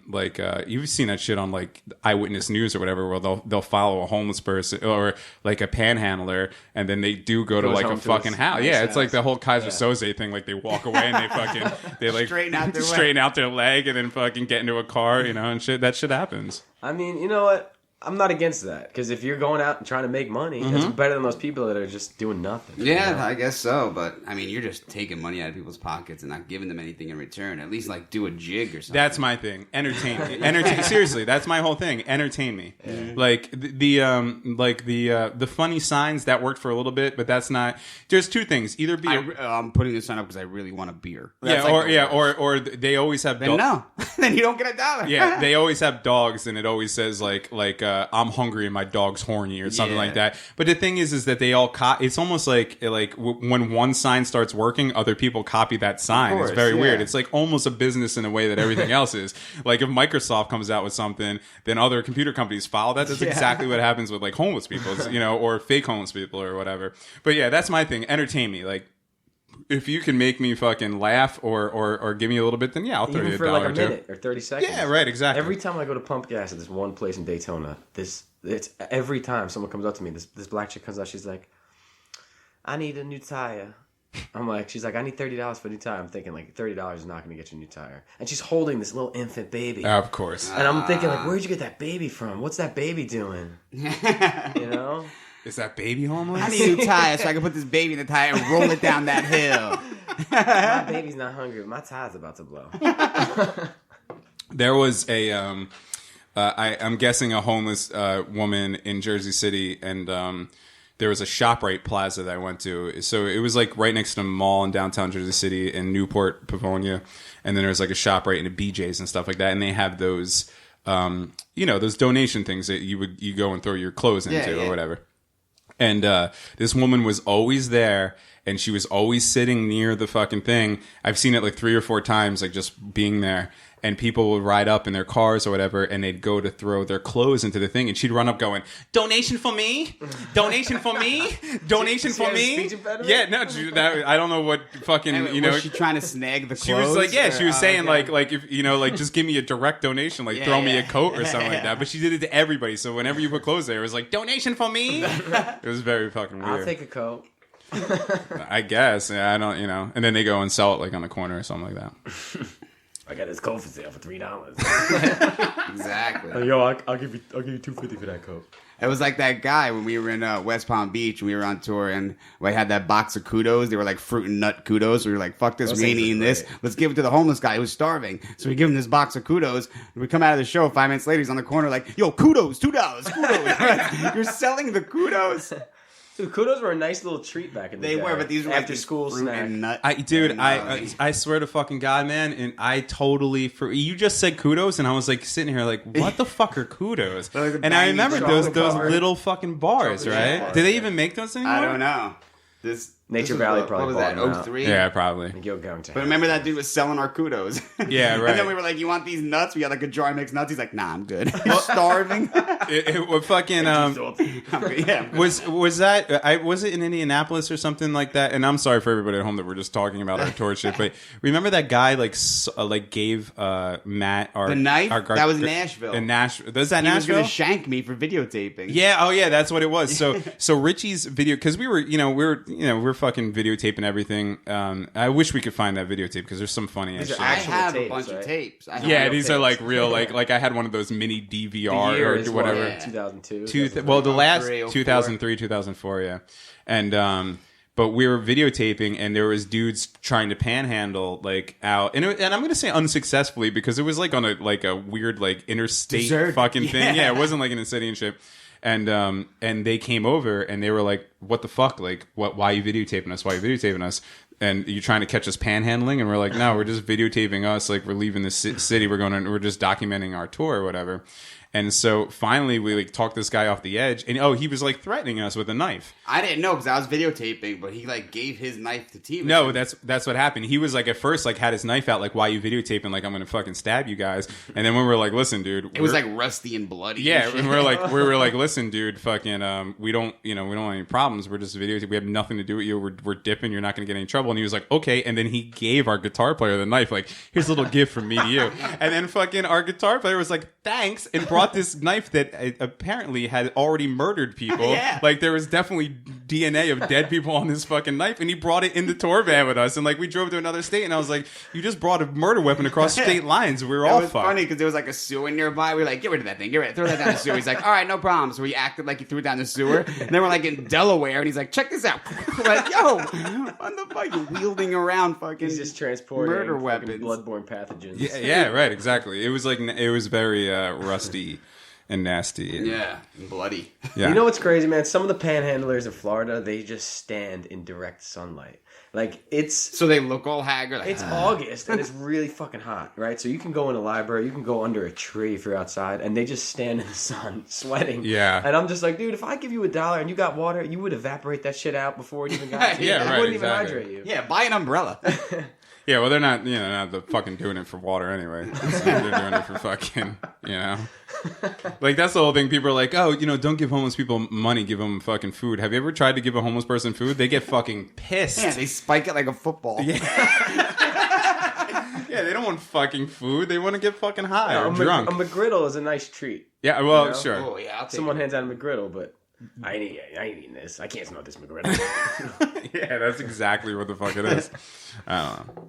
you've seen that shit on like Eyewitness News or whatever, where they'll follow a homeless person or like a panhandler, and then they do go to like a fucking house. Yeah, it's like the whole Kaiser Soze thing. Like they walk away and they like straighten out their leg and then fucking get into a car, you know, and shit. That shit happens. I mean, you know what? I'm not against that, because if you're going out and trying to make money, it's better than those people that are just doing nothing. Yeah, you know? I guess so. But I mean, you're just taking money out of people's pockets and not giving them anything in return. At least like do a jig or something. That's my thing. Entertain me. Seriously, that's my whole thing. Entertain me. Yeah. Like the funny signs that worked for a little bit, but that's not. There's two things. Either be. I'm putting this sign up because I really want a beer. That's or they always have. Then no, then you don't get $1. Yeah, they always have dogs, and it always says like. I'm hungry and my dog's horny or something like that. But the thing is that they all it's almost like when one sign starts working, other people copy that sign. It's very weird. It's like almost a business in a way that everything else is. Like if Microsoft comes out with something, then other computer companies follow that. That's exactly what happens with like homeless people, you know, or fake homeless people or whatever. But yeah, that's my thing. Entertain me. Like if you can make me fucking laugh or give me a little bit, then yeah, I'll throw you $1 for like a minute or 30 seconds. Yeah, right, exactly. Every time I go to pump gas at this one place in Daytona, it's every time someone comes up to me, this black chick comes out, she's like, I need a new tire. She's like, I need $30 for a new tire. I'm thinking like $30 is not going to get you a new tire. And she's holding this little infant baby. Of course. And I'm thinking like, where'd you get that baby from? What's that baby doing? You know? Is that baby homeless? I need a new tire so I can put this baby in the tire and roll it down that hill. My baby's not hungry. My tire's about to blow. There was I'm guessing a homeless woman in Jersey City, and there was a ShopRite Plaza that I went to. So it was like right next to a mall in downtown Jersey City in Newport, Pavonia, and then there's like a ShopRite and a BJ's and stuff like that, and they have those, those donation things that you go and throw your clothes into or whatever. And this woman was always there, and she was always sitting near the fucking thing. I've seen it like 3 or 4 times, like just being there. And people would ride up in their cars or whatever, and they'd go to throw their clothes into the thing, and she'd run up going, "Donation for me, donation for me, donation for me." Yeah, no, I don't know what fucking Was she trying to snag the clothes? She was like, she was saying like if just give me a direct donation, like throw me a coat or something like that. But she did it to everybody, so whenever you put clothes there, it was like donation for me. It was very fucking weird. I'll take a coat. I guess. Yeah, I don't. And then they go and sell it like on the corner or something like that. I got this coat for sale for $3. Exactly. Yo, I'll give you $2.50 for that coat. It was like that guy when we were in West Palm Beach and we were on tour, and we had that box of kudos. They were like fruit and nut kudos. We were like, fuck this, we ain't eating this. Let's give it to the homeless guy who's starving. So we give him this box of kudos. And we come out of the show 5 minutes later, he's on the corner like, yo, kudos, $2, kudos. You're selling the kudos. Dude, kudos were a nice little treat back in the day. They were, but these were after these school fruit snack. and nut. I swear to fucking God, man, and I totally you just said kudos, and I was like sitting here like, what the fuck are kudos? Like the And I baggy remember chocolate those bar. little fucking bars, Chocolate right? bar. Do they even make those anymore? I don't know. This Nature was Valley what probably was bought that? them out. 03? Yeah, probably. I think you're going to. But remember that dude was selling our kudos. Yeah, right. And then we were like, "You want these nuts?" We got like a jar of mixed nuts. He's like, "Nah, I'm good. I'm starving." It fucking I'm good. Yeah, I'm good. was that was it in Indianapolis or something like that? And I'm sorry for everybody at home that we're just talking about our tour shit, but remember that guy like gave Matt The knife? our That was Nashville. In Nashville, was that He was Nashville? gonna shank me for videotaping. Yeah, oh yeah, that's what it was. So Richie's video, because we were fucking videotaping everything. I wish we could find that videotape because there's some funny ass These are shit. I actual have a tapes, bunch right? of tapes. I have Yeah, real these are tapes. like real, like I had one of those mini The DVR year or is whatever. what, 2002. The last 2003, 2003, 2004, yeah. And but we were videotaping, and there was dudes trying to panhandle like out, and I'm gonna say unsuccessfully because it was like on a weird like interstate Desert. fucking thing. Yeah, it wasn't like in a city and shit. And they came over and they were like, "What the fuck? Like, what? Why are you videotaping us? Why are you videotaping us? And you're trying to catch us panhandling?" And we're like, "No, we're just videotaping us. Like, we're leaving the city. We're just documenting our tour or whatever." And so finally, we like talked this guy off the edge, and he was like threatening us with a knife. I didn't know because I was videotaping, but he like gave his knife to T. No, that's what happened. He was like at first like had his knife out, like, "Why are you videotaping? Like, I'm gonna fucking stab you guys." And then when we were like, "Listen, dude," it was like rusty and bloody. yeah, and shit. and we were like, "Listen, dude, fucking, we don't have any problems. We're just videotaping. We have nothing to do with you. We're dipping. You're not gonna get any trouble." And he was like, "Okay." And then he gave our guitar player the knife, like, "Here's a little gift from me to you." And then fucking our guitar player was like, "Thanks," and brought this knife that apparently had already murdered people. Yeah. Like there was definitely DNA of dead people on this fucking knife, and he brought it in the tour van with us. And like we drove to another state, and I was like, "You just brought a murder weapon across state lines." We were all It was fucked. funny because there was like a sewer nearby. We were like, "Get rid of that thing. Get rid of it. Throw that down the sewer." He's like, "All right, no problem." So he acted like he threw it down the sewer. And then we're like in Delaware, and he's like, "Check this out." We're like, "Yo, what the fuck? You're wielding around fucking He's just transporting murder fucking weapons." bloodborne pathogens. Yeah, right, exactly. It was like it was very rusty and nasty. And, Yeah, and bloody. yeah. You know what's crazy, man? Some of the panhandlers of Florida, they just stand in direct sunlight. Like it's So they look all haggard. Like, it's August and it's really fucking hot, right? So you can go in a library, you can go under a tree if you're outside, and they just stand in the sun sweating. Yeah. And I'm just like, dude, if I give you $1 and you got water, you would evaporate that shit out before it even got to you. Yeah, It right, wouldn't exactly. even hydrate you. yeah, buy an umbrella. Yeah, well, they're not, not the fucking doing it for water anyway. They're doing it for fucking, Like, that's the whole thing. People are like, "Oh, don't give homeless people money, give them fucking food." Have you ever tried to give a homeless person food? They get fucking pissed. Yeah, they spike it like a football. Yeah, they don't want fucking food. They want to get fucking high or A drunk. McGriddle is a nice treat. Yeah, well, You know? sure. Oh yeah, I'll take Someone it. hands out a McGriddle, but I ain't eating this. I can't smell this McGriddle. Yeah, that's exactly what the fuck it is. I don't know.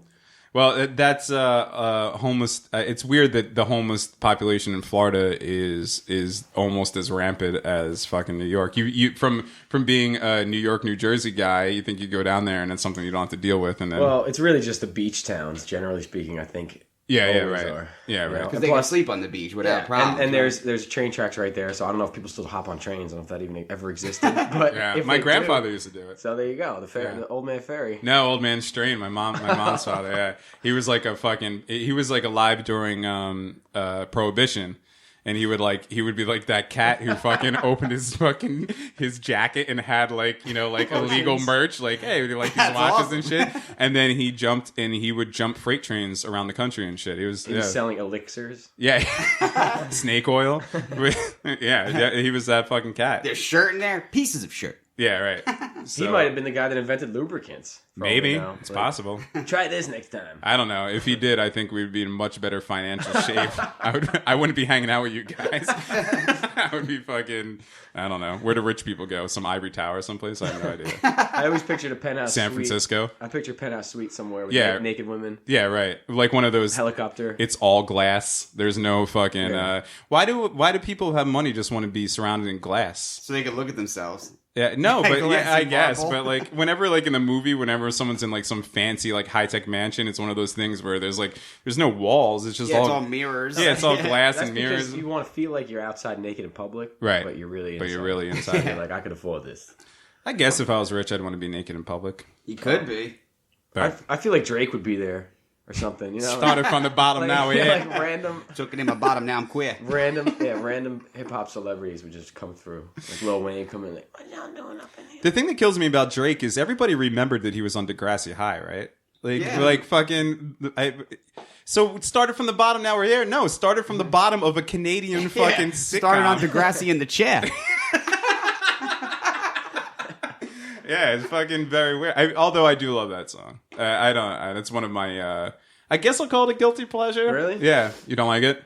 Well, that's homeless. It's weird that the homeless population in Florida is almost as rampant as fucking New York. You from being a New York, New Jersey guy, you think you go down there and it's something you don't have to deal with, and then Well, it's really just the beach towns, generally speaking, I think. yeah, always right, are. yeah, You right. know? Because they can sleep on the beach without problems. And there's train tracks right there, so I don't know if people still hop on trains. I don't know if that even ever existed. But Yeah, if my they grandfather do, used to do it. so there you go, the old man ferry. No, Old Man Strain. My mom's father. Yeah, he was like alive during Prohibition, and he would be like that cat who fucking opened his jacket and had illegal merch, like, hey, like these That's watches awesome. and shit. And then he would jump freight trains around the country and shit. He was He's selling elixirs. yeah, snake oil. yeah, he was that fucking cat. There's shirt in there, pieces of shirt. Yeah, right. He So, might have been the guy that invented lubricants. for all we maybe know. it's Like, possible. Try this next time. I don't know. If he did, I think we'd be in much better financial shape. I wouldn't be hanging out with you guys. I would be fucking, I don't know. Where do rich people go? Some ivory tower someplace? I have no idea. I always pictured a penthouse San suite. Francisco? I picture a penthouse suite somewhere with Yeah. naked women, Yeah, right. Like one of those. helicopter. It's all glass. There's no fucking. Yeah. Why do people who have money just want to be surrounded in glass? So they can look at themselves. Yeah, no, but Glass yeah, I and guess. marble. But like, whenever like in the movie, whenever someone's in like some fancy like high tech mansion, it's one of those things where there's no walls. It's just Yeah, it's all mirrors. yeah, it's all glass That's and because mirrors. you want to feel like you're outside naked in public, Right. But you're really But inside. you're really inside. You're like, I could afford this. I guess if I was rich, I'd want to be naked in public. You could be. But I feel like Drake would be there or something. You know, started from the bottom, now we're here. like random. Choking in my bottom, now I'm queer. Random hip hop celebrities would just come through, like Lil Wayne come in, like, what y'all doing up in here? The thing that kills me about Drake is everybody remembered that he was on Degrassi High, right? Like fucking. So it started from the bottom, now we're here. No, it started from the bottom of a Canadian fucking sitcom. Started on Degrassi in the chair. Yeah, it's fucking very weird. Although I do love that song. I don't. That's one of my. I guess I'll call it a guilty pleasure. Really? Yeah. You don't like it?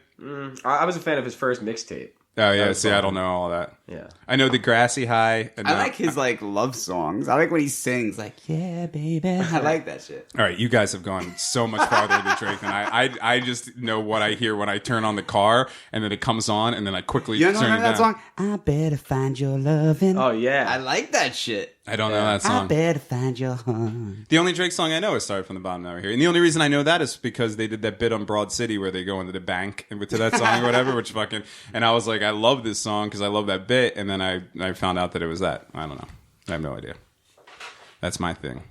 I was a fan of his first mixtape. Oh yeah. See, I don't know all that. Yeah. I know Degrassi High. And I like his like love songs. I like when he sings like, yeah, baby. I like that shit. All right, you guys have gone so much farther than Drake than I just know what I hear when I turn on the car and then it comes on and then I quickly You turn know it down. that song? I better find your loving. Oh yeah. I like that shit. I don't know that song. I better find your home. The only Drake song I know is Started from the Bottom, Now We're Here. And the only reason I know that is because they did that bit on Broad City where they go into the bank and to that song or whatever, which fucking, and I was like, I love this song because I love that bit. And then I found out that it was that. I don't know. I have no idea. That's my thing.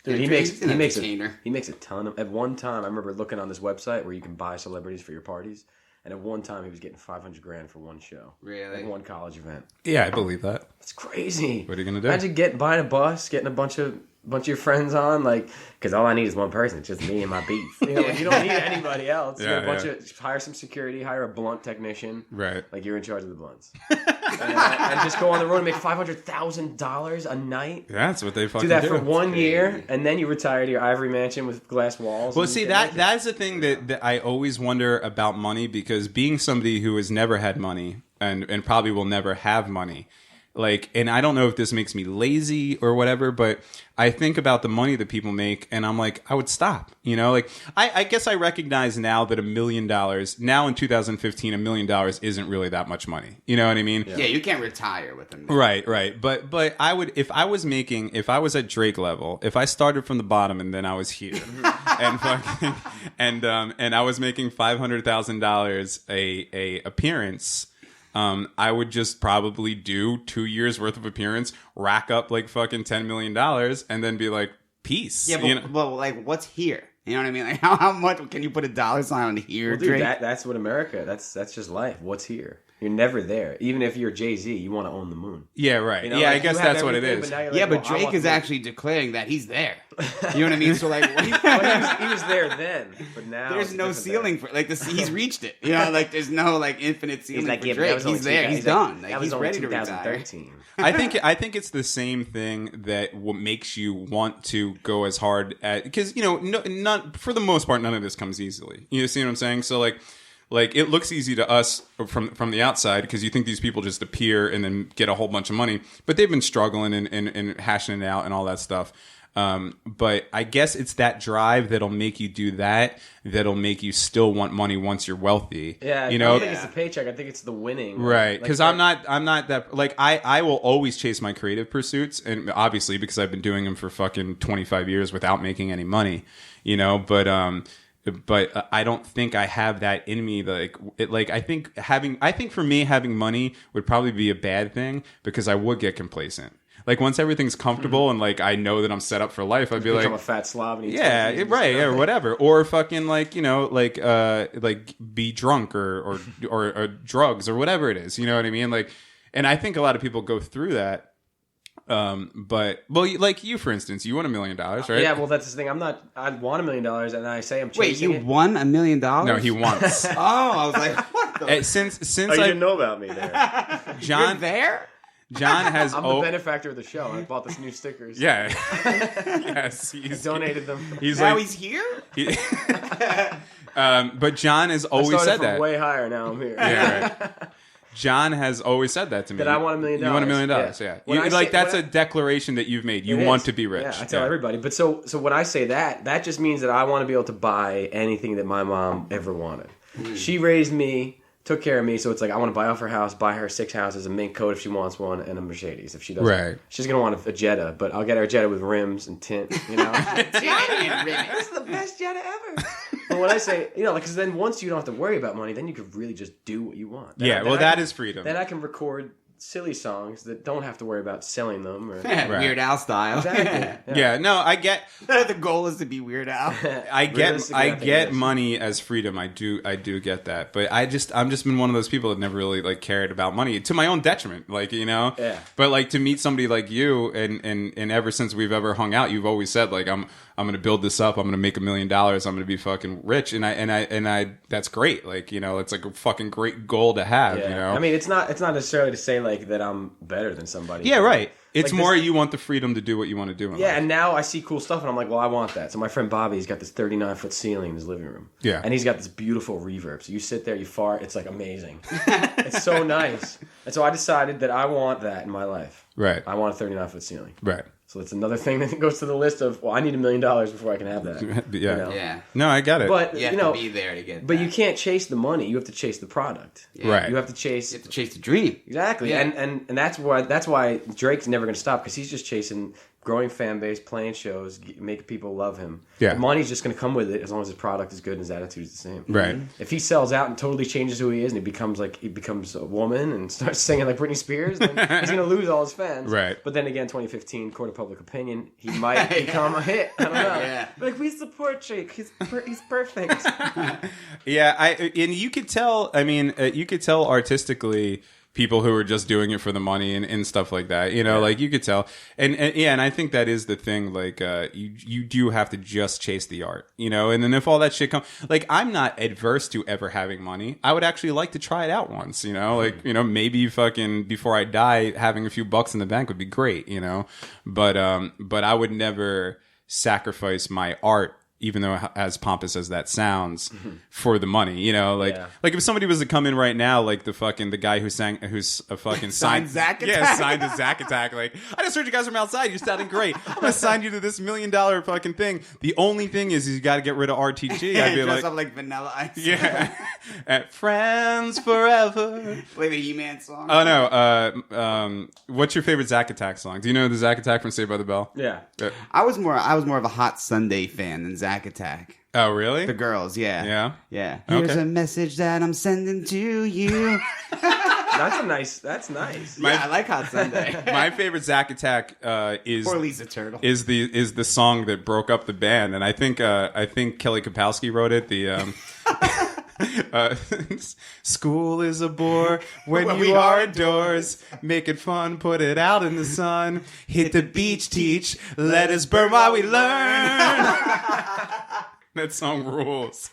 Dude, he an makes entertainer. he makes a ton of. At one time, I remember looking on this website where you can buy celebrities for your parties, and at one time he was getting $500,000 for one show. Really? Like one college event. Yeah, I believe that. It's crazy. What are you gonna do? Imagine buying a bus, getting a bunch of your friends on, like, because all I need is one person. It's just me and my beef. You know, like, you don't need anybody else. Yeah, You get a bunch of hire some security, hire a blunt technician. Right. Like you're in charge of the blunts, and just go on the road and make $500,000 a night. That's what they fucking Do that for 1 year, and then you retire to your ivory mansion with glass walls. Well, and see, get naked. that's the thing that I always wonder about money, because being somebody who has never had money and probably will never have money, like, and I don't know if this makes me lazy or whatever, but I think about the money that people make and I'm like, I would stop, you know, like, I guess I recognize now that $1 million now in 2015, $1 million isn't really that much money. You know what I mean? Yeah, you can't retire with them. Right. But I would, if I was at Drake level, if I started from the bottom and then I was here and fucking, and I was making $500,000 a appearance, I would just probably do 2 years worth of appearance, rack up like fucking $10 million, and then be like, peace. Yeah, but, you know? but like, what's here? You know what I mean? Like, how much can you put a dollar sign on here, Well, dude, Drake? that's what America. That's just life. What's here? You're never there. Even if you're Jay-Z, you want to own the moon. Yeah, right. You know, yeah, like, I guess you have that's what it everything, is. but now you're Yeah, like, but well, I Drake want is the moon. actually declaring that he's there. You know what I mean? So like, Well, he was there then, but now there's it's no different ceiling for like this. He's reached it. You know, like there's no like infinite ceiling like, for yeah, but that Drake. was only He's there. 2000 He's done. That Like, was he's only ready to retire. 2013. I think it's the same thing that what makes you want to go as hard at, because you know, not for the most part, none of this comes easily. You see what I'm saying? So like it looks easy to us from the outside because you think these people just appear and then get a whole bunch of money, but they've been struggling and hashing it out and all that stuff. But I guess it's that drive that'll make you do that'll make you still want money once you're wealthy. Yeah, you I know, don't think it's the paycheck. I think it's the winning. right? Because Like, I'm not that, like, I will always chase my creative pursuits, and obviously because I've been doing them for fucking 25 years without making any money, you know. But I don't think I have that in me. I think for me having money would probably be a bad thing because I would get complacent. Like once everything's comfortable and like I know that I'm set up for life, I'd be like, become a fat slob. And eat yeah, turkey and right, stuff. yeah, whatever, or fucking like, you know, like be drunk or drugs or whatever it is. You know what I mean? Like, and I think a lot of people go through that. But like you, for instance, you won $1 million, right? Yeah, well, that's the thing. I want $1 million, and I say I'm Wait, chasing you it. won $1 million? No, he wants. Oh, I was like, what the? Since Oh, you I didn't know about me there. You're John there? John has I'm the benefactor of the show. I bought this new stickers. yeah yes I donated them. he's Now like he's here? but John has I always started said from that. way higher. Now I'm here. Yeah, right. John has always said that to me. That I want $1 million. You want $1 million, Yeah. yeah. When I Like say- that's when a declaration that you've made. You It want is. to be rich. Yeah, I tell everybody. But so when I say that just means that I want to be able to buy anything that my mom ever wanted. She raised me, took care of me, so it's like I want to buy off her house, buy her 6 houses, a mink coat if she wants one, and a Mercedes if she doesn't. Right. She's gonna want a Jetta, but I'll get her a Jetta with rims and tint. You know, this is the best Jetta ever. But when I say, you know, because then once you don't have to worry about money, then you can really just do what you want. Then Yeah, I- well, then I that can- is freedom. Then I can record silly songs that don't have to worry about selling them. Or... Weird Al style. Exactly. Yeah, no, I get. The goal is to be Weird Al. I get money as freedom. I do get that, but I'm just been one of those people that never really like cared about money to my own detriment. Like Yeah. But like to meet somebody like you, and ever since we've ever hung out, you've always said like I'm going to build this up. I'm going to make $1 million. I'm going to be fucking rich, and I that's great. Like it's like a fucking great goal to have. Yeah. I mean, it's not necessarily to say like that I'm better than somebody. Yeah, right. It's like more you want the freedom to do what you want to do. In life. And now I see cool stuff, and I'm like, well, I want that. So my friend Bobby, he's got this 39-foot ceiling in his living room. Yeah. And he's got this beautiful reverb. So you sit there, you fart, it's like amazing. It's so nice. And so I decided that I want that in my life. Right. I want a 39-foot ceiling. Right. So that's another thing that goes to the list of, well, I need $1 million before I can have that. Yeah. You know? Yeah. No, I get it. But You have to be there to get But that. you can't chase the money. You have to chase the product. Yeah. Right. You have to chase the dream. exactly. Yeah. And that's why Drake's never going to stop, because he's just chasing growing fan base, playing shows, making people love him. Yeah. The money's just going to come with it as long as his product is good and his attitude is the same. Right. If he sells out and totally changes who he is and he becomes a woman and starts singing like Britney Spears, then he's going to lose all his fans. Right. But then again, 2015, court of public opinion, he might become a hit. I don't know. Yeah. Like, we support Drake. He's perfect. Yeah, and you could tell. I mean, you could tell artistically people who are just doing it for the money and stuff like that. Like you could tell. And I think that is the thing. Like, you do have to just chase the art. And then if all that shit comes, like, I'm not adverse to ever having money. I would actually like to try it out once. Like, maybe fucking before I die, having a few bucks in the bank would be great. But I would never sacrifice my art, even though as pompous as that sounds, for the money, like if somebody was to come in right now, like the guy who's a fucking Signed Zack Attack. Yeah, signed a Zack Attack. Like, I just heard you guys from outside. You're sounding great. I'm gonna sign you to this $1 million fucking thing. The only thing is you got to get rid of RTG. I'd be Dress like, up like Vanilla Ice. yeah, at Friends Forever. Play the He-Man song. Oh no. What's your favorite Zack Attack song? Do you know the Zack Attack from Saved by the Bell? Yeah. I was more of a Hot Sunday fan than Zack Attack. Oh, really? The girls, yeah. Yeah? Yeah. Here's Okay. a message that I'm sending to you. That's nice. I like Hot Sunday. My favorite Zack Attack is Or Lisa Turtle. is the song that broke up the band, and I think Kelly Kapowski wrote it. The school is a bore when you are indoors. Make it fun, put it out in the sun. Hit the beach, teach. Let us burn while we learn. That song rules.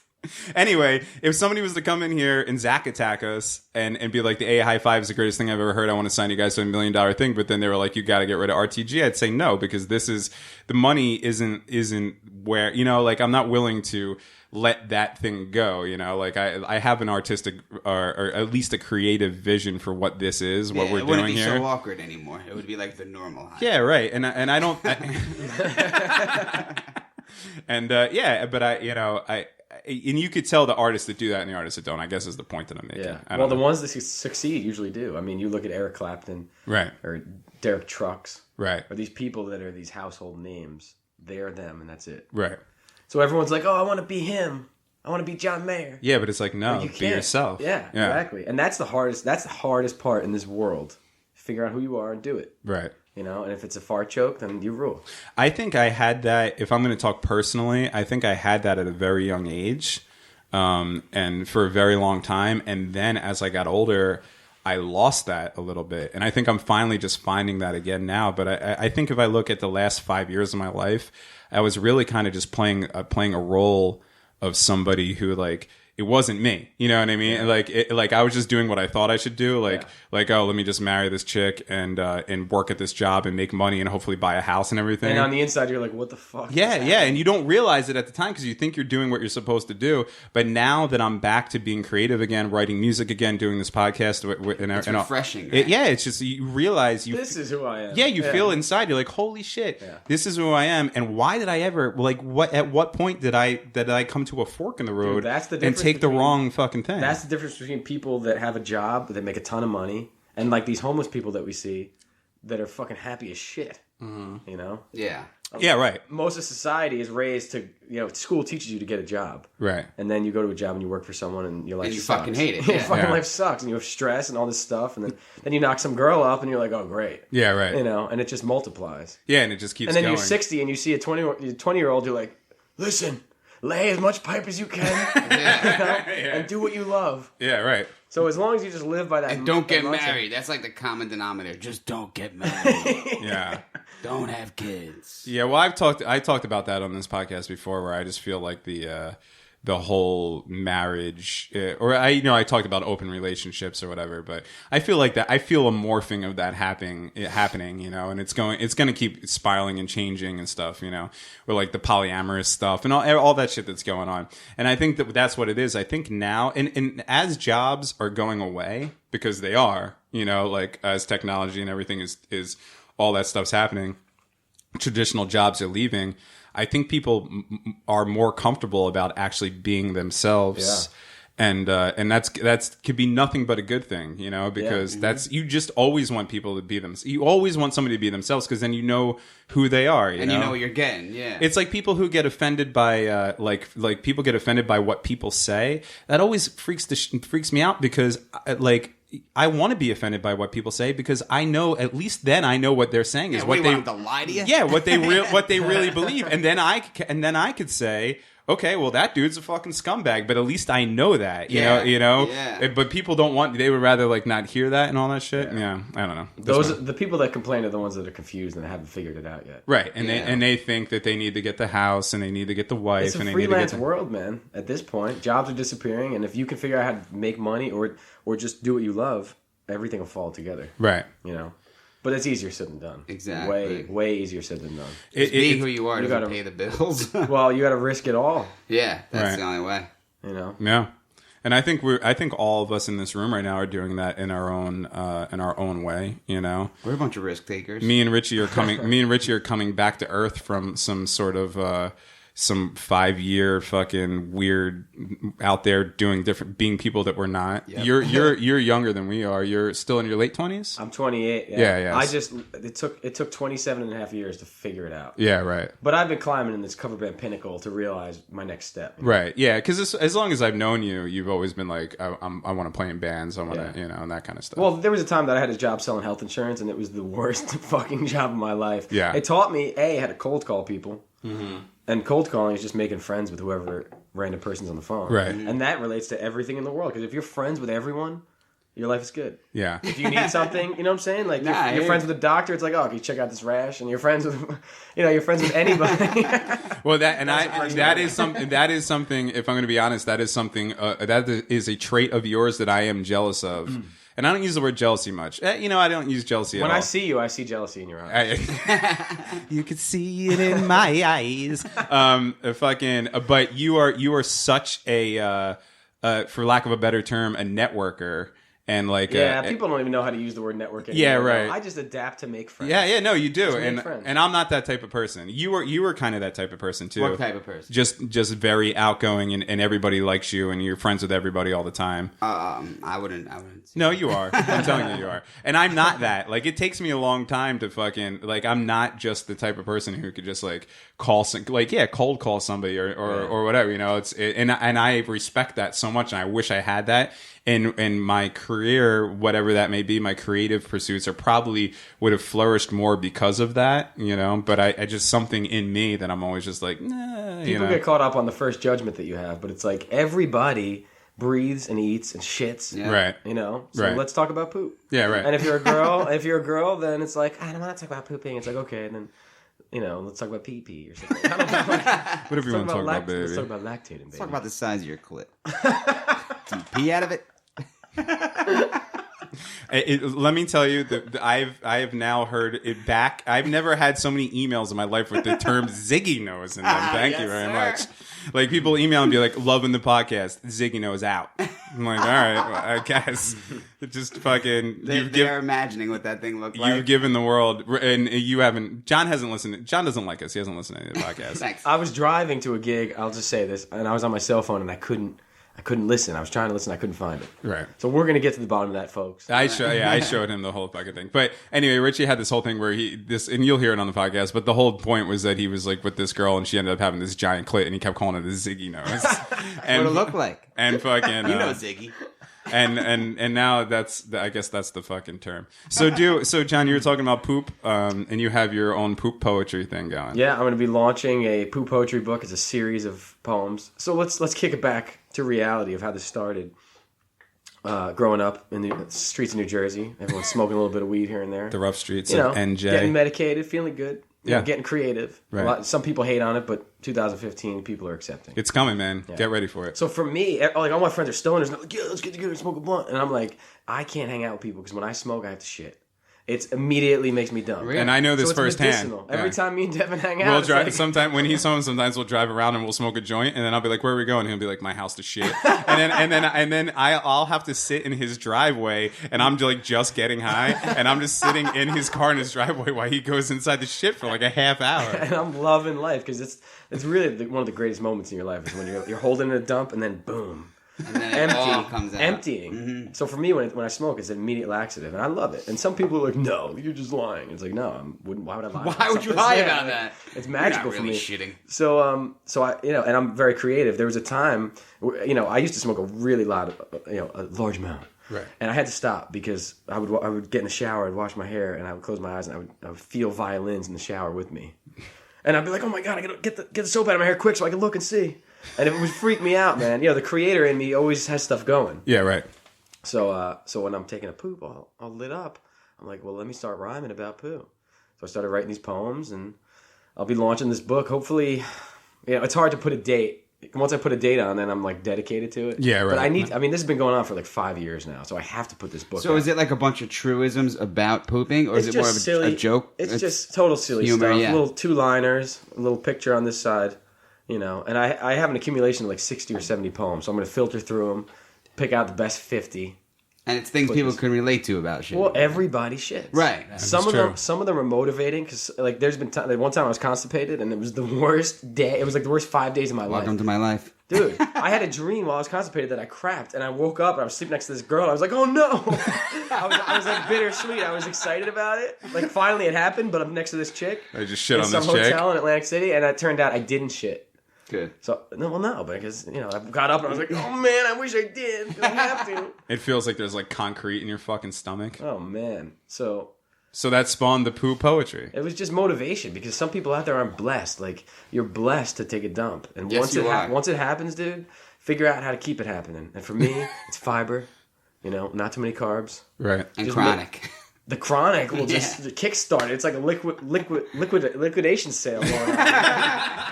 Anyway, if somebody was to come in here and Zack Attack us and be like, the AHI5 is the greatest thing I've ever heard, I want to sign you guys to $1 million thing, but then they were like, you got to get rid of RTG, I'd say no, because the money isn't where, like, I'm not willing to let that thing go, like I have an artistic or at least a creative vision for what this is, what we're it wouldn't doing be here. so awkward anymore. It would be like the normal high. Yeah, right. And I don't. And but and you could tell the artists that do that and the artists that don't. I guess is the point that I'm making. Yeah. I Well, don't the know. ones that succeed usually do. I mean, you look at Eric Clapton, Right. or Derek Trucks, Right. or these people that are these household names. They're them, and that's it. Right. So everyone's like, "Oh, I want to be him. I want to be John Mayer." Yeah, but it's like, no, You be can't. yourself. Yeah, exactly. And that's the hardest. That's the hardest part in this world. Figure out who you are and do it. Right. And if it's a fart joke, then you rule. I think I had that. If I'm going to talk personally, I think I had that at a very young age, and for a very long time. And then as I got older, I lost that a little bit, and I think I'm finally just finding that again now. But I think if I look at the last 5 years of my life, I was really kind of just playing a role of somebody who, like, it wasn't me. You know what I mean? Like I was just doing what I thought I should do. Like, oh, let me just marry this chick and work at this job and make money and hopefully buy a house and everything. And on the inside, you're like, "What the fuck?" Yeah, and you don't realize it at the time because you think you're doing what you're supposed to do. But now that I'm back to being creative again, writing music again, doing this podcast, It's refreshing. Right? it's just you realize This is who I am. Yeah, you feel inside. You're like, holy shit, this is who I am. And why did I ever At what point did I come to a fork in the road? Dude, that's the and difference take the between- wrong fucking thing? That's the difference between people that have a job that make a ton of money and like these homeless people that we see that are fucking happy as shit. Mm-hmm. You know? Yeah. Yeah, right. Most of society is raised to, school teaches you to get a job. Right. And then you go to a job and you work for someone and your life And you sucks. fucking hate it. Your Yeah. fucking life sucks and you have stress and all this stuff. And then you knock some girl up and you're like, oh, great. Yeah, right. And it just multiplies. Yeah, and it just keeps And then going. you're 60 and you see a 20-year-old, you're like, listen, lay as much pipe as you can and do what you love. Yeah, right. So as long as you just live by that. And don't get mantra- married. That's like the common denominator. Just don't get married. Yeah. Don't have kids. Yeah, well, I talked about that on this podcast before, where I just feel like the whole marriage, or I talked about open relationships or whatever, but I feel like that. I feel a morphing of that happening, and it's going to keep spiraling and changing and stuff, or like the polyamorous stuff and all that shit that's going on. And I think that's what it is. I think now, and as jobs are going away, because they are, like as technology and everything is all that stuff's happening, traditional jobs are leaving. I think people are more comfortable about actually being themselves. Yeah. And that's could be nothing but a good thing, because that's, you just always want people to be them. You always want somebody to be themselves, because then you know who they are, and you know what you're getting. Yeah. It's like people who get offended by like people get offended by what people say. That always freaks me out, because I want to be offended by what people say, because I know, at least then I know what they're saying is what they want them to lie to you. Yeah, what they really believe, and then I could say, okay, well, that dude's a fucking scumbag, but at least I know that, you know. Yeah. But people they would rather like not hear that and all that shit. Yeah, I don't know. The people that complain are the ones that are confused and haven't figured it out yet. Right, and they think that they need to get the house and they need to get the wife. It's a and they freelance need to world, man. At this point, jobs are disappearing, and if you can figure out how to make money or just do what you love, everything will fall together. Right. But it's easier said than done. Exactly. Way easier said than done. Being who you are doesn't gotta pay the bills. Well, you got to risk it all. Yeah, that's Right. the only way. Yeah. And I think all of us in this room right now are doing that in our own way. We're a bunch of risk takers. Me and Richie are coming back to earth from some sort of some 5-year fucking weird out there doing different, being people that we're not. Yep. You're younger than we are. You're still in your late 20s. I'm 28. Yeah. It took 27 and a half years to figure it out. Yeah, right. But I've been climbing in this cover band pinnacle to realize my next step. Right. Yeah, because as long as I've known you, you've always been like, I want to play in bands. I want to, and that kind of stuff. Well, there was a time that I had a job selling health insurance, and it was the worst fucking job of my life. Yeah. It taught me, how to cold call people. Mm-hmm. And cold calling is just making friends with whoever random person's on the phone. Right. And that relates to everything in the world. Because if you're friends with everyone, your life is good. Yeah. If you need something, you know what I'm saying? Like, you're friends with a doctor, it's like, oh, can you check out this rash? And you're friends with, you're friends with anybody. Well, that is something, if I'm going to be honest, that is something, that is a trait of yours that I am jealous of. Mm. And I don't use the word jealousy much. I don't use jealousy at all. When I see you, I see jealousy in your eyes. You can see it in my eyes. But you are such a, for lack of a better term, a networker. And people don't even know how to use the word network anymore. Yeah, right. I just adapt to make friends. Yeah, no, you do. And I'm not that type of person. You were kind of that type of person too. What type of person? Just very outgoing, and everybody likes you, and you're friends with everybody all the time. I wouldn't. No, you are. I'm telling you are. And I'm not that. Like, it takes me a long time to fucking, like, I'm not just the type of person who could just cold call somebody or whatever. And I respect that so much, and I wish I had that. In my career, whatever that may be, my creative pursuits probably would have flourished more because of that, But I just, something in me that I'm always just like, nah. People get caught up on the first judgment that you have, but it's like everybody breathes and eats and shits. Yeah. Right. So let's talk about poop. Yeah, right. And if you're a girl, then it's like, I don't want to talk about pooping. It's like, okay, then let's talk about pee-pee or something. I don't know. Whatever you want to talk about, baby. Let's talk about lactating, baby. Let's talk about the size of your clit. Do you pee out of it? Let me tell you that I have now heard it back. I've never had so many emails in my life with the term Ziggy nose in them. Thank you very much. Like, people email and be like, loving the podcast, Ziggy nose out. I'm like, all right, well, I guess. Just fucking... They're imagining what that thing looked like. You've given the world... And you haven't... John hasn't listened... John doesn't like us. He hasn't listened to any of the podcasts. Thanks. I was driving to a gig, I'll just say this, and I was on my cell phone, and I couldn't I couldn't listen. I was trying to listen. I couldn't find it. Right. So we're gonna get to the bottom of that, folks. I showed him the whole fucking thing. But anyway, Richie had this whole thing where and you'll hear it on the podcast, but the whole point was that he was like with this girl and she ended up having this giant clit and he kept calling it a Ziggy nose. And What it look like? And fucking Ziggy. and now I guess that's the fucking term. So John, you were talking about poop, and you have your own poop poetry thing going. Yeah, I'm going to be launching a poop poetry book. It's a series of poems. So let's kick it back to reality of how this started. Growing up in the streets of New Jersey, everyone's smoking a little bit of weed here and there. The rough streets of NJ. Getting medicated, feeling good. Getting creative. Right. Some people hate on it, but 2015, people are accepting. It's coming, man. Yeah. Get ready for it. So for me, like all my friends are stoners. And they're like, yeah, let's get together and smoke a blunt. And I'm like, I can't hang out with people because when I smoke, I have to shit. It immediately makes me dumb. And I know this so it's firsthand. medicinal. Every time me and Devin hang out, we'll drive. Sometimes when he's home, sometimes we'll drive around and we'll smoke a joint, and then I'll be like, "Where are we going?" And he'll be like, "My house to shit." and then I'll have to sit in his driveway, and I'm like just getting high, and I'm just sitting in his car in his driveway while he goes inside the shit for like a half hour. And I'm loving life because it's really one of the greatest moments in your life is when you're holding a dump and then boom. And then it all comes out. Emptying. Mm-hmm. So for me, when I smoke, it's an immediate laxative, and I love it. And some people are like, "No, you're just lying." It's like, no, why would I lie? Why would you lie about that? It's magical you're not really for me. Shitting. So I, and I'm very creative. There was a time, I used to smoke a really loud, a large amount. Right. And I had to stop because I would get in the shower, I'd wash my hair, and I would close my eyes, and I would feel violins in the shower with me. And I'd be like, "Oh my god, I gotta get the soap out of my hair quick so I can look and see." And it would freak me out, man. The creator in me always has stuff going. Yeah, right. So when I'm taking a poop all lit up, I'm like, well, let me start rhyming about poo. So I started writing these poems, and I'll be launching this book. Hopefully, it's hard to put a date. Once I put a date on, then I'm like dedicated to it. Yeah, right. But this has been going on for like 5 years now, so I have to put this book out. So is it like a bunch of truisms about pooping, or is it more of a joke? It's just total silly humor, stuff. Yeah. Little 2-liners, a little picture on this side. And I have an accumulation of like 60 or 70 poems, so I'm going to filter through them, pick out the best 50. And it's things people can relate to about shit. Well, everybody shits. Right. Some of them are motivating because like there's been one time I was constipated and it was the worst day. It was like the worst 5 days of my life. Welcome to my life. Dude, I had a dream while I was constipated that I crapped, and I woke up and I was sleeping next to this girl. And I was like, "Oh no!" I was like bittersweet. I was excited about it. Like finally it happened, but I'm next to this chick. I just shit on some this chick. hotel in Atlantic City, and it turned out I didn't shit. Good. So no, because I got up and I was like, "Oh man, I wish I did. I have to." It feels like there's like concrete in your fucking stomach. Oh man, so that spawned the poo poetry. it was just motivation because some people out there aren't blessed. Like you're blessed to take a dump, and Yes, once it happens, dude, figure out how to keep it happening. And for me, it's fiber. Not too many carbs. Right. And Just chronic. The chronic will just kickstart it. It's like a liquidation sale going on.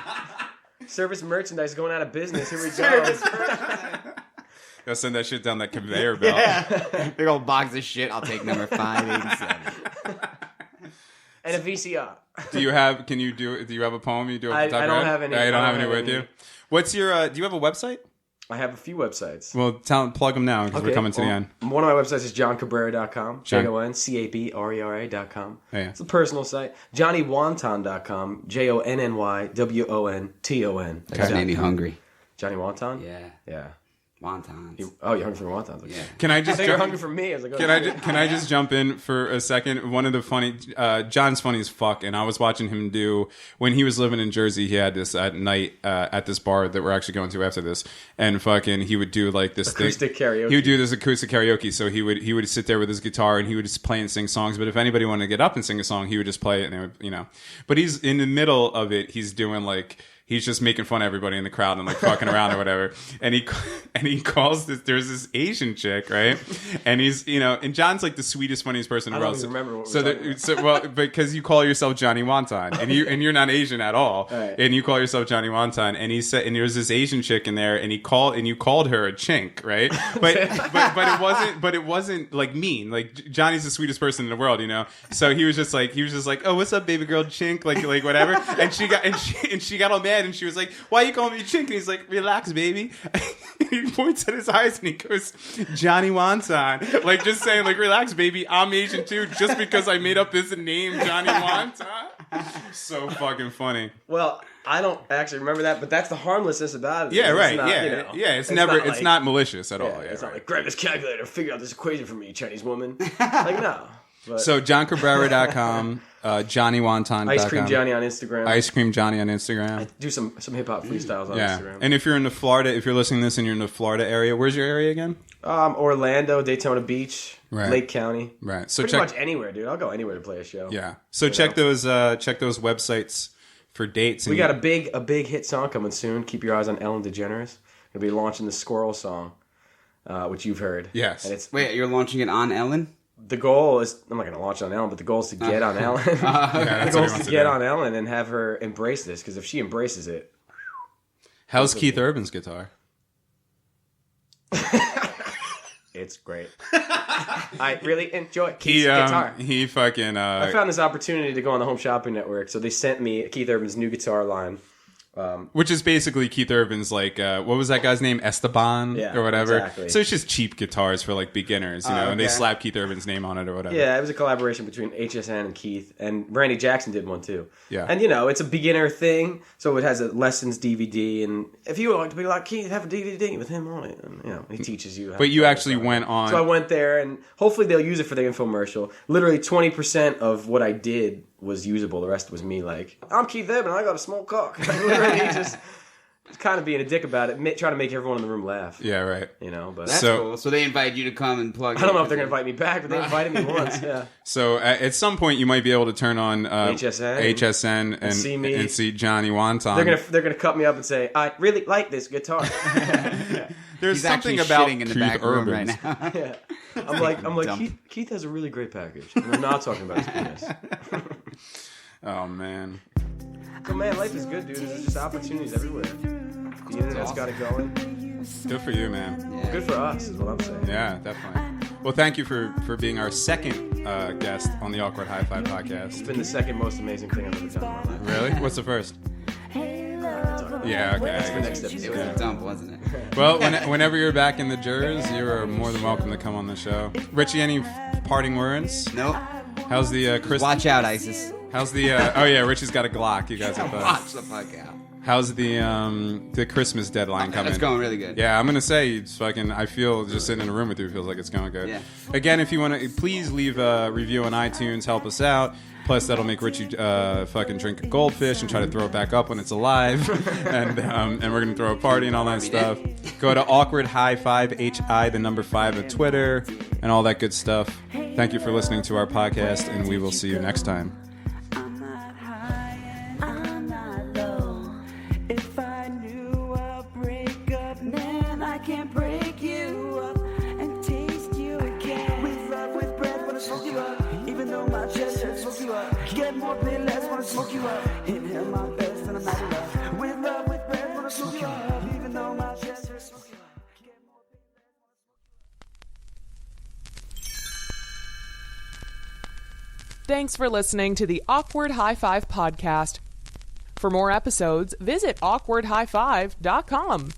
Service merchandise going out of business. Here we go. Gotta send that shit down that conveyor belt. Yeah. Big old box of shit. I'll take number 587. And a VCR. Do you have a poem you do off the top I of don't your head? have any. I don't have any with you. What's your? Do you have a website? I have a few websites. Well, plug them now because we're coming to the end. One of my websites is joncabrera.com. JONCABRERA.com. Oh, yeah. It's a personal site. JohnnyWonton.com. JONNYWONTON. That made me hungry. Johnny Wonton? Yeah. Wontons. You're hungry for wontons. Okay. Yeah. Can I just? You're hungry for me. I was like, Can I just jump in for a second? One of the funny, John's funny as fuck, and I was watching him do when he was living in Jersey. He had this at night at this bar that we're actually going to after this, and fucking he would do like this acoustic karaoke. He would do this acoustic karaoke. So he would sit there with his guitar and he would just play and sing songs. But if anybody wanted to get up and sing a song, he would just play it, and they would, But he's in the middle of it. He's doing like. He's just making fun of everybody in the crowd and like fucking around or whatever. And he calls there's this Asian chick, right? And he's, and John's like the sweetest, funniest person in the world. I don't even remember what we're talking about. Because you call yourself Johnny Wonton and you're not Asian at all. Right. And you call yourself Johnny Wonton. And he said, and there's this Asian chick in there and you called her a chink, right? But it wasn't like mean. Like Johnny's the sweetest person in the world, So he was just like, oh, what's up, baby girl, chink, like whatever. And she got all mad. And she was like, "Why are you calling me chink?" And he's like, "Relax, baby." he points at his eyes and he goes, Johnny Wonton. Like, just saying, like, relax, baby. I'm Asian too, just because I made up this name, Johnny Wonton. So fucking funny. Well, I don't actually remember that, but that's the harmlessness about it. Yeah, It's right. not, yeah, you know, yeah. It's never. not It's like- not malicious at all. Yeah, Yeah, it's right. not like, grab this calculator, figure out this equation for me, Chinese woman. Like, no. But So JonCabrera.com, JohnnyWonton.com. Ice Cream Johnny on Instagram. Ice Cream Johnny on Instagram. Do some hip hop freestyles on Yeah. Instagram. And if you're in the Florida, if you're listening to this and you're in the Florida area, where's your area again? Orlando, Daytona Beach, Right. Lake County. Right. So Pretty check. much anywhere, dude. I'll go anywhere to play a show. Yeah. So check those websites for dates. We got a big hit song coming soon. Keep your eyes on Ellen DeGeneres. We'll be launching the Squirrel song, which you've heard. Yes. And it's Wait, you're launching it on Ellen? the goal is. I'm not going to launch it on Ellen, but the goal is to get on Ellen. Yeah, The that's goal what is he wants to get do. on Ellen and have her embrace this. Because if she embraces it, How's Keith Urban's guitar? it's great. I really enjoy Keith's guitar. He fucking. I found this opportunity to go on the Home Shopping Network, so they sent me Keith Urban's new guitar line. Which is basically Keith Urban's, like, what was that guy's name? Esteban Yeah, or whatever. exactly. So it's just cheap guitars for, like, beginners, you know, and they okay. slap Keith Urban's name on it or whatever. Yeah, it was a collaboration between HSN and Keith, and Randy Jackson did one too. Yeah. And, you know, it's a beginner thing, so it has a lessons DVD, and if you would like to be like Keith, have a DVD with him on it, and, you know, he teaches you how But to you play actually the guitar. went on. So I went there, and hopefully they'll use it for the infomercial. Literally 20% of what I did was usable. The rest was me like, I'm Keith Urban, I got a small cock. Literally just kind of being a dick about it, trying to make everyone in the room laugh. Yeah, right. You know, but That's So- cool. So they invite you to come and plug I don't know if they're going to invite me back, but they invited me once, yeah. So at some point you might be able to turn on HSN and see me. and see Johnny Wonton. They're gonna cut me up and say, I really like this guitar. There's He's something actually about shitting in the Keith back room Urban's. right now. Yeah. I'm like dump. Keith has a really great package. And I'm not talking about his penis. Oh man. So man, life is good, dude. There's just opportunities everywhere. The internet's got it going. Good for you, man. Good for us, is what I'm saying. Yeah, definitely. Well, thank you for being our second guest on the Awkward Hi-Fi It's podcast. been the second most amazing thing I've ever done in my life. Really? What's the first? Yeah, okay. That's the next It was episode. a dump, wasn't it? Well, whenever you're back in the Jers, you are more than welcome to come on the show. Richie, any parting words? Nope. How's the Chris? Watch out, ISIS. How's the? Oh yeah, Richie's got a Glock. You guys have Watch the fuck out. How's the Christmas deadline coming? It's going really good. Yeah, I'm gonna say it's fucking. I feel just sitting in a room with you feels like it's going good. Yeah. Again, if you want to, please leave a review on iTunes. Help us out. Plus, that'll make Richie fucking drink a goldfish and try to throw it back up when it's alive. and we're gonna throw a party and all that stuff. Go to Awkward Hi5 HI the number 5 at Twitter and all that good stuff. Thank you for listening to our podcast, and we will see you next time. I'm not high, I'm not low. If I knew a breakup, man, I can't break you up and taste you again. With love, with breath, wanna smoke you up. Even though my chest hurts, smoke you up. Get more pain, less, wanna smoke you up. Inhale my best, and I'm out of love. With love, with breath, wanna smoke you up. Even though my chest hurts, smoke you up. Thanks for listening to the Awkward Hi-5 podcast. For more episodes, visit awkwardhi5.com.